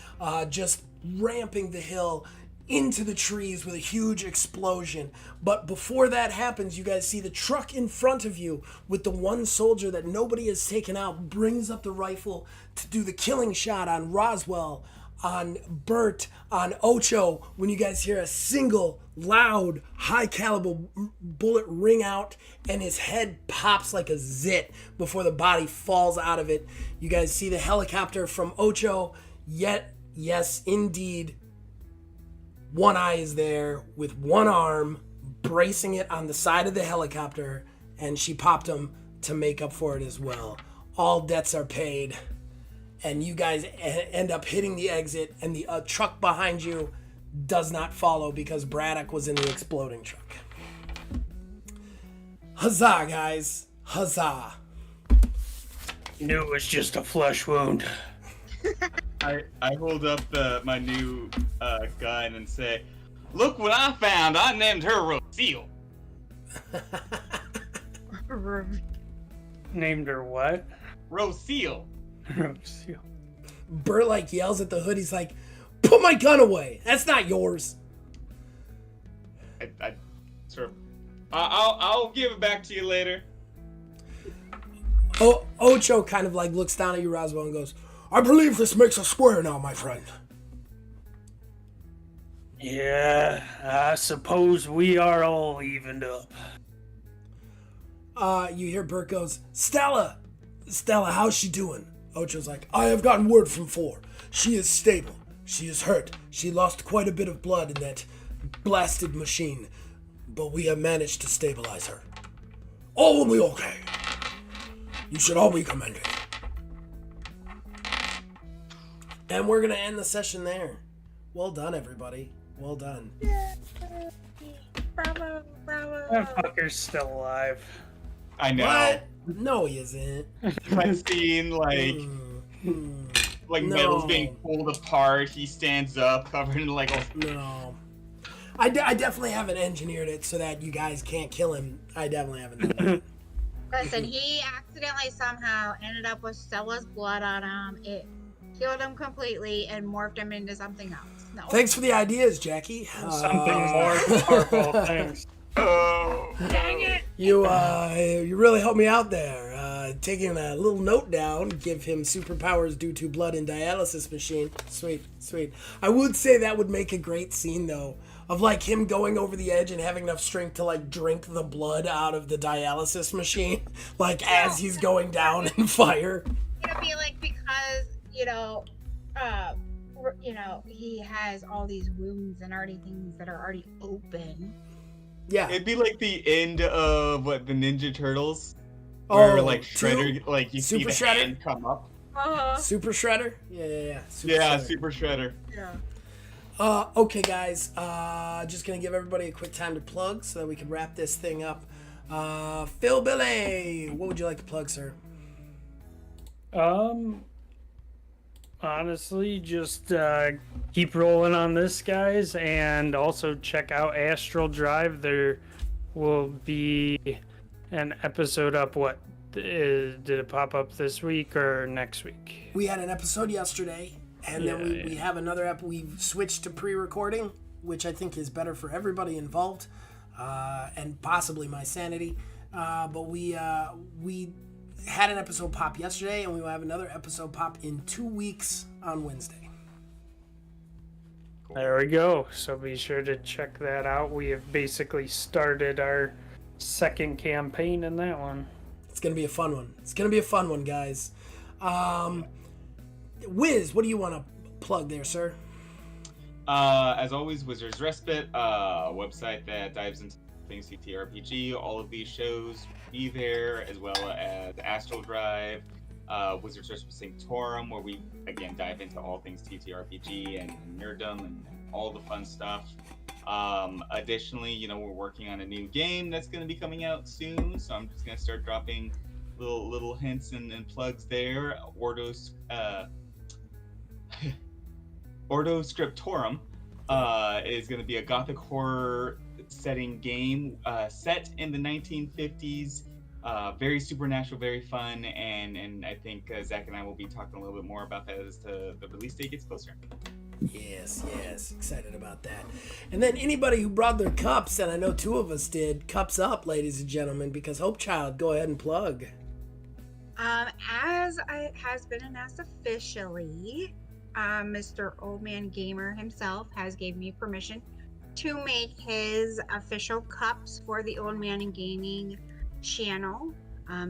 just ramping the hill into the trees with a huge explosion. But before that happens, you guys see the truck in front of you with the one soldier that nobody has taken out brings up the rifle to do the killing shot on Roswell, on Bert, on Ocho, when you guys hear a single loud high caliber bullet ring out and his head pops like a zit before the body falls out of it. You guys see the helicopter from Ocho, yet yes indeed, one eye is there with one arm bracing it on the side of the helicopter, and she popped him to make up for it as well. All debts are paid, and you guys end up hitting the exit, and the truck behind you does not follow because Braddock was in the exploding truck. Huzzah, guys. Huzzah. You knew it was just a flesh wound. I hold up my new gun and say, "Look what I found! I named her Rosil." Named her what? Rosil. Bert like yells at the hood. He's like, "Put my gun away! That's not yours." I sort of. I'll give it back to you later. Oh, Ocho kind of like looks down at you, Roswell, and goes, "I believe this makes us square now, my friend." Yeah, I suppose we are all evened up. You hear Bert goes, Stella, how's she doing?" Ocho's like, "I have gotten word from 4. She is stable. She is hurt. She lost quite a bit of blood in that blasted machine, but we have managed to stabilize her. All will be okay. You should all be commended." And we're going to end the session there. Well done, everybody. Well done. Bravo, bravo. That fucker's still alive. I know. What? No, he isn't. That scene, like No. metal's being pulled apart. He stands up, covered in like. No. I definitely haven't engineered it so that you guys can't kill him. I definitely haven't done that. Listen, he accidentally somehow ended up with Stella's blood on him. It killed him completely and morphed him into something else. No. Thanks for the ideas, Jackie. Something more powerful. Thanks. Oh. Dang it! You really helped me out there. Taking a little note down, give him superpowers due to blood in dialysis machine. Sweet. I would say that would make a great scene though, of like him going over the edge and having enough strength to like drink the blood out of the dialysis machine, like as he's going down in fire. It'd be like because he has all these wounds and already things that are already open. Yeah. It'd be like the end of the Ninja Turtles, where like Shredder, like you Super see the Shredder? hand come up. Super Shredder? Yeah. Super Shredder. Yeah. Okay, guys. Just gonna give everybody a quick time to plug so that we can wrap this thing up. Phil Billy, what would you like to plug, sir? Honestly, just keep rolling on this, guys, and also check out Astral Drive. There will be an episode up. What did it pop up this week or next week? We had an episode yesterday, and then we have another we've switched to pre-recording, which I think is better for everybody involved, and possibly my sanity. But we had an episode pop yesterday, and we will have another episode pop in 2 weeks on Wednesday. There we go. So be sure to check that out. We have basically started our second campaign in that one. It's gonna be a fun one. Guys. Wiz, what do you want to plug there, sir? As always, Wizard's Respite, website that dives into things TTRPG. All of these shows be there, as well as Astral Drive, Wizard's Respite Sanctorum, where we again dive into all things TTRPG and nerddom and all the fun stuff. Additionally, we're working on a new game that's going to be coming out soon, so I'm just going to start dropping little hints and plugs there. Ordo Scriptorum is going to be a gothic horror setting game set in the 1950s. Very supernatural, very fun, and I think Zach and I will be talking a little bit more about that as the release date gets closer. Yes, excited about that. And then anybody who brought their cups, and I know 2 of us did, cups up, ladies and gentlemen, because Hope Child, go ahead and plug. As it has been announced officially, Mr. Old Man Gamer himself has gave me permission to make his official cups for the Old Man and Gaming channel.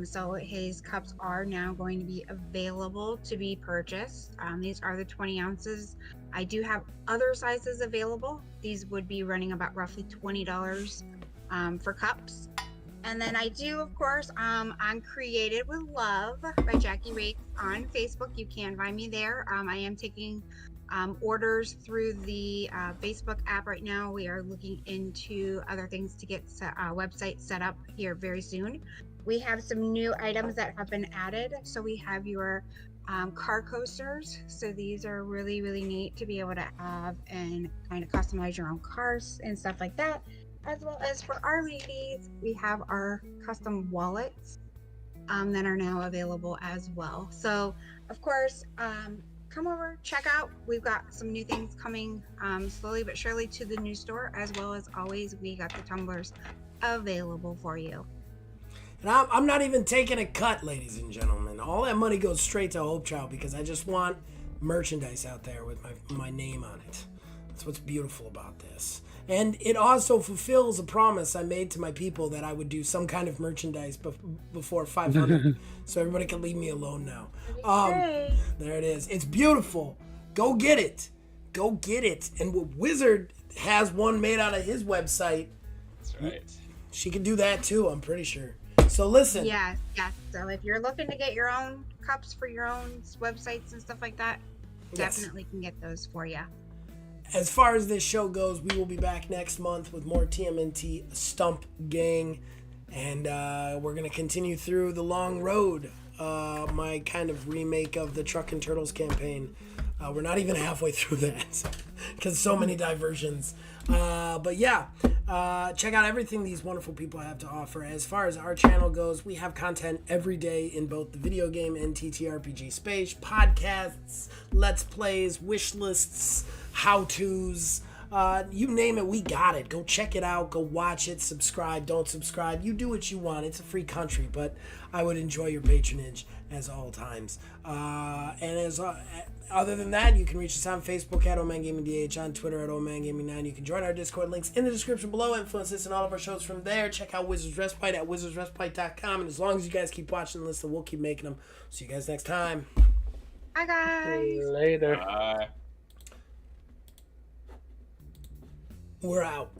So his cups are now going to be available to be purchased. These are the 20 ounces. I do have other sizes available. These would be running about roughly $20 for cups. And then I do, of course, on Created with Love by Jackie Rakes on Facebook. You can find me there. I am taking orders through the Facebook app right now. We are looking into other things to get website set up here very soon. We have some new items that have been added. So we have your car coasters. So these are really, really neat to be able to have and kind of customize your own cars and stuff like that. As well as for our mateys, we have our custom wallets that are now available as well. So, of course, come over, check out. We've got some new things coming slowly but surely to the new store, as well as always, we got the tumblers available for you. And I'm not even taking a cut, ladies and gentlemen. All that money goes straight to Hope Child because I just want merchandise out there with my name on it. That's what's beautiful about this. And it also fulfills a promise I made to my people that I would do some kind of merchandise before 500. So everybody can leave me alone now. There it is. It's beautiful. Go get it. Go get it. And Wizard has one made out of his website. That's right. She can do that too, I'm pretty sure. So listen. Yes. So if you're looking to get your own cups for your own websites and stuff like that, definitely can get those for you. As far as this show goes, we will be back next month with more TMNT Stump Gang. And we're going to continue through the long road, my kind of remake of the Truck and Turtles campaign. We're not even halfway through that because so many diversions. But yeah, check out everything these wonderful people have to offer. As far as our channel goes, we have content every day in both the video game and TTRPG space. Podcasts, Let's Plays, wish lists, how-tos, you name it, we got it. Go check it out, go watch it, subscribe, don't subscribe. You do what you want. It's a free country, but I would enjoy your patronage as all times. Other than that, you can reach us on Facebook at OldManGamingDH, on Twitter at OldManGaming9. You can join our Discord, links in the description below. Influence us in all of our shows from there. Check out Wizards Respite at wizardsrespite.com. And as long as you guys keep watching the list, we'll keep making them. See you guys next time. Bye, guys. Later. Bye. We're out.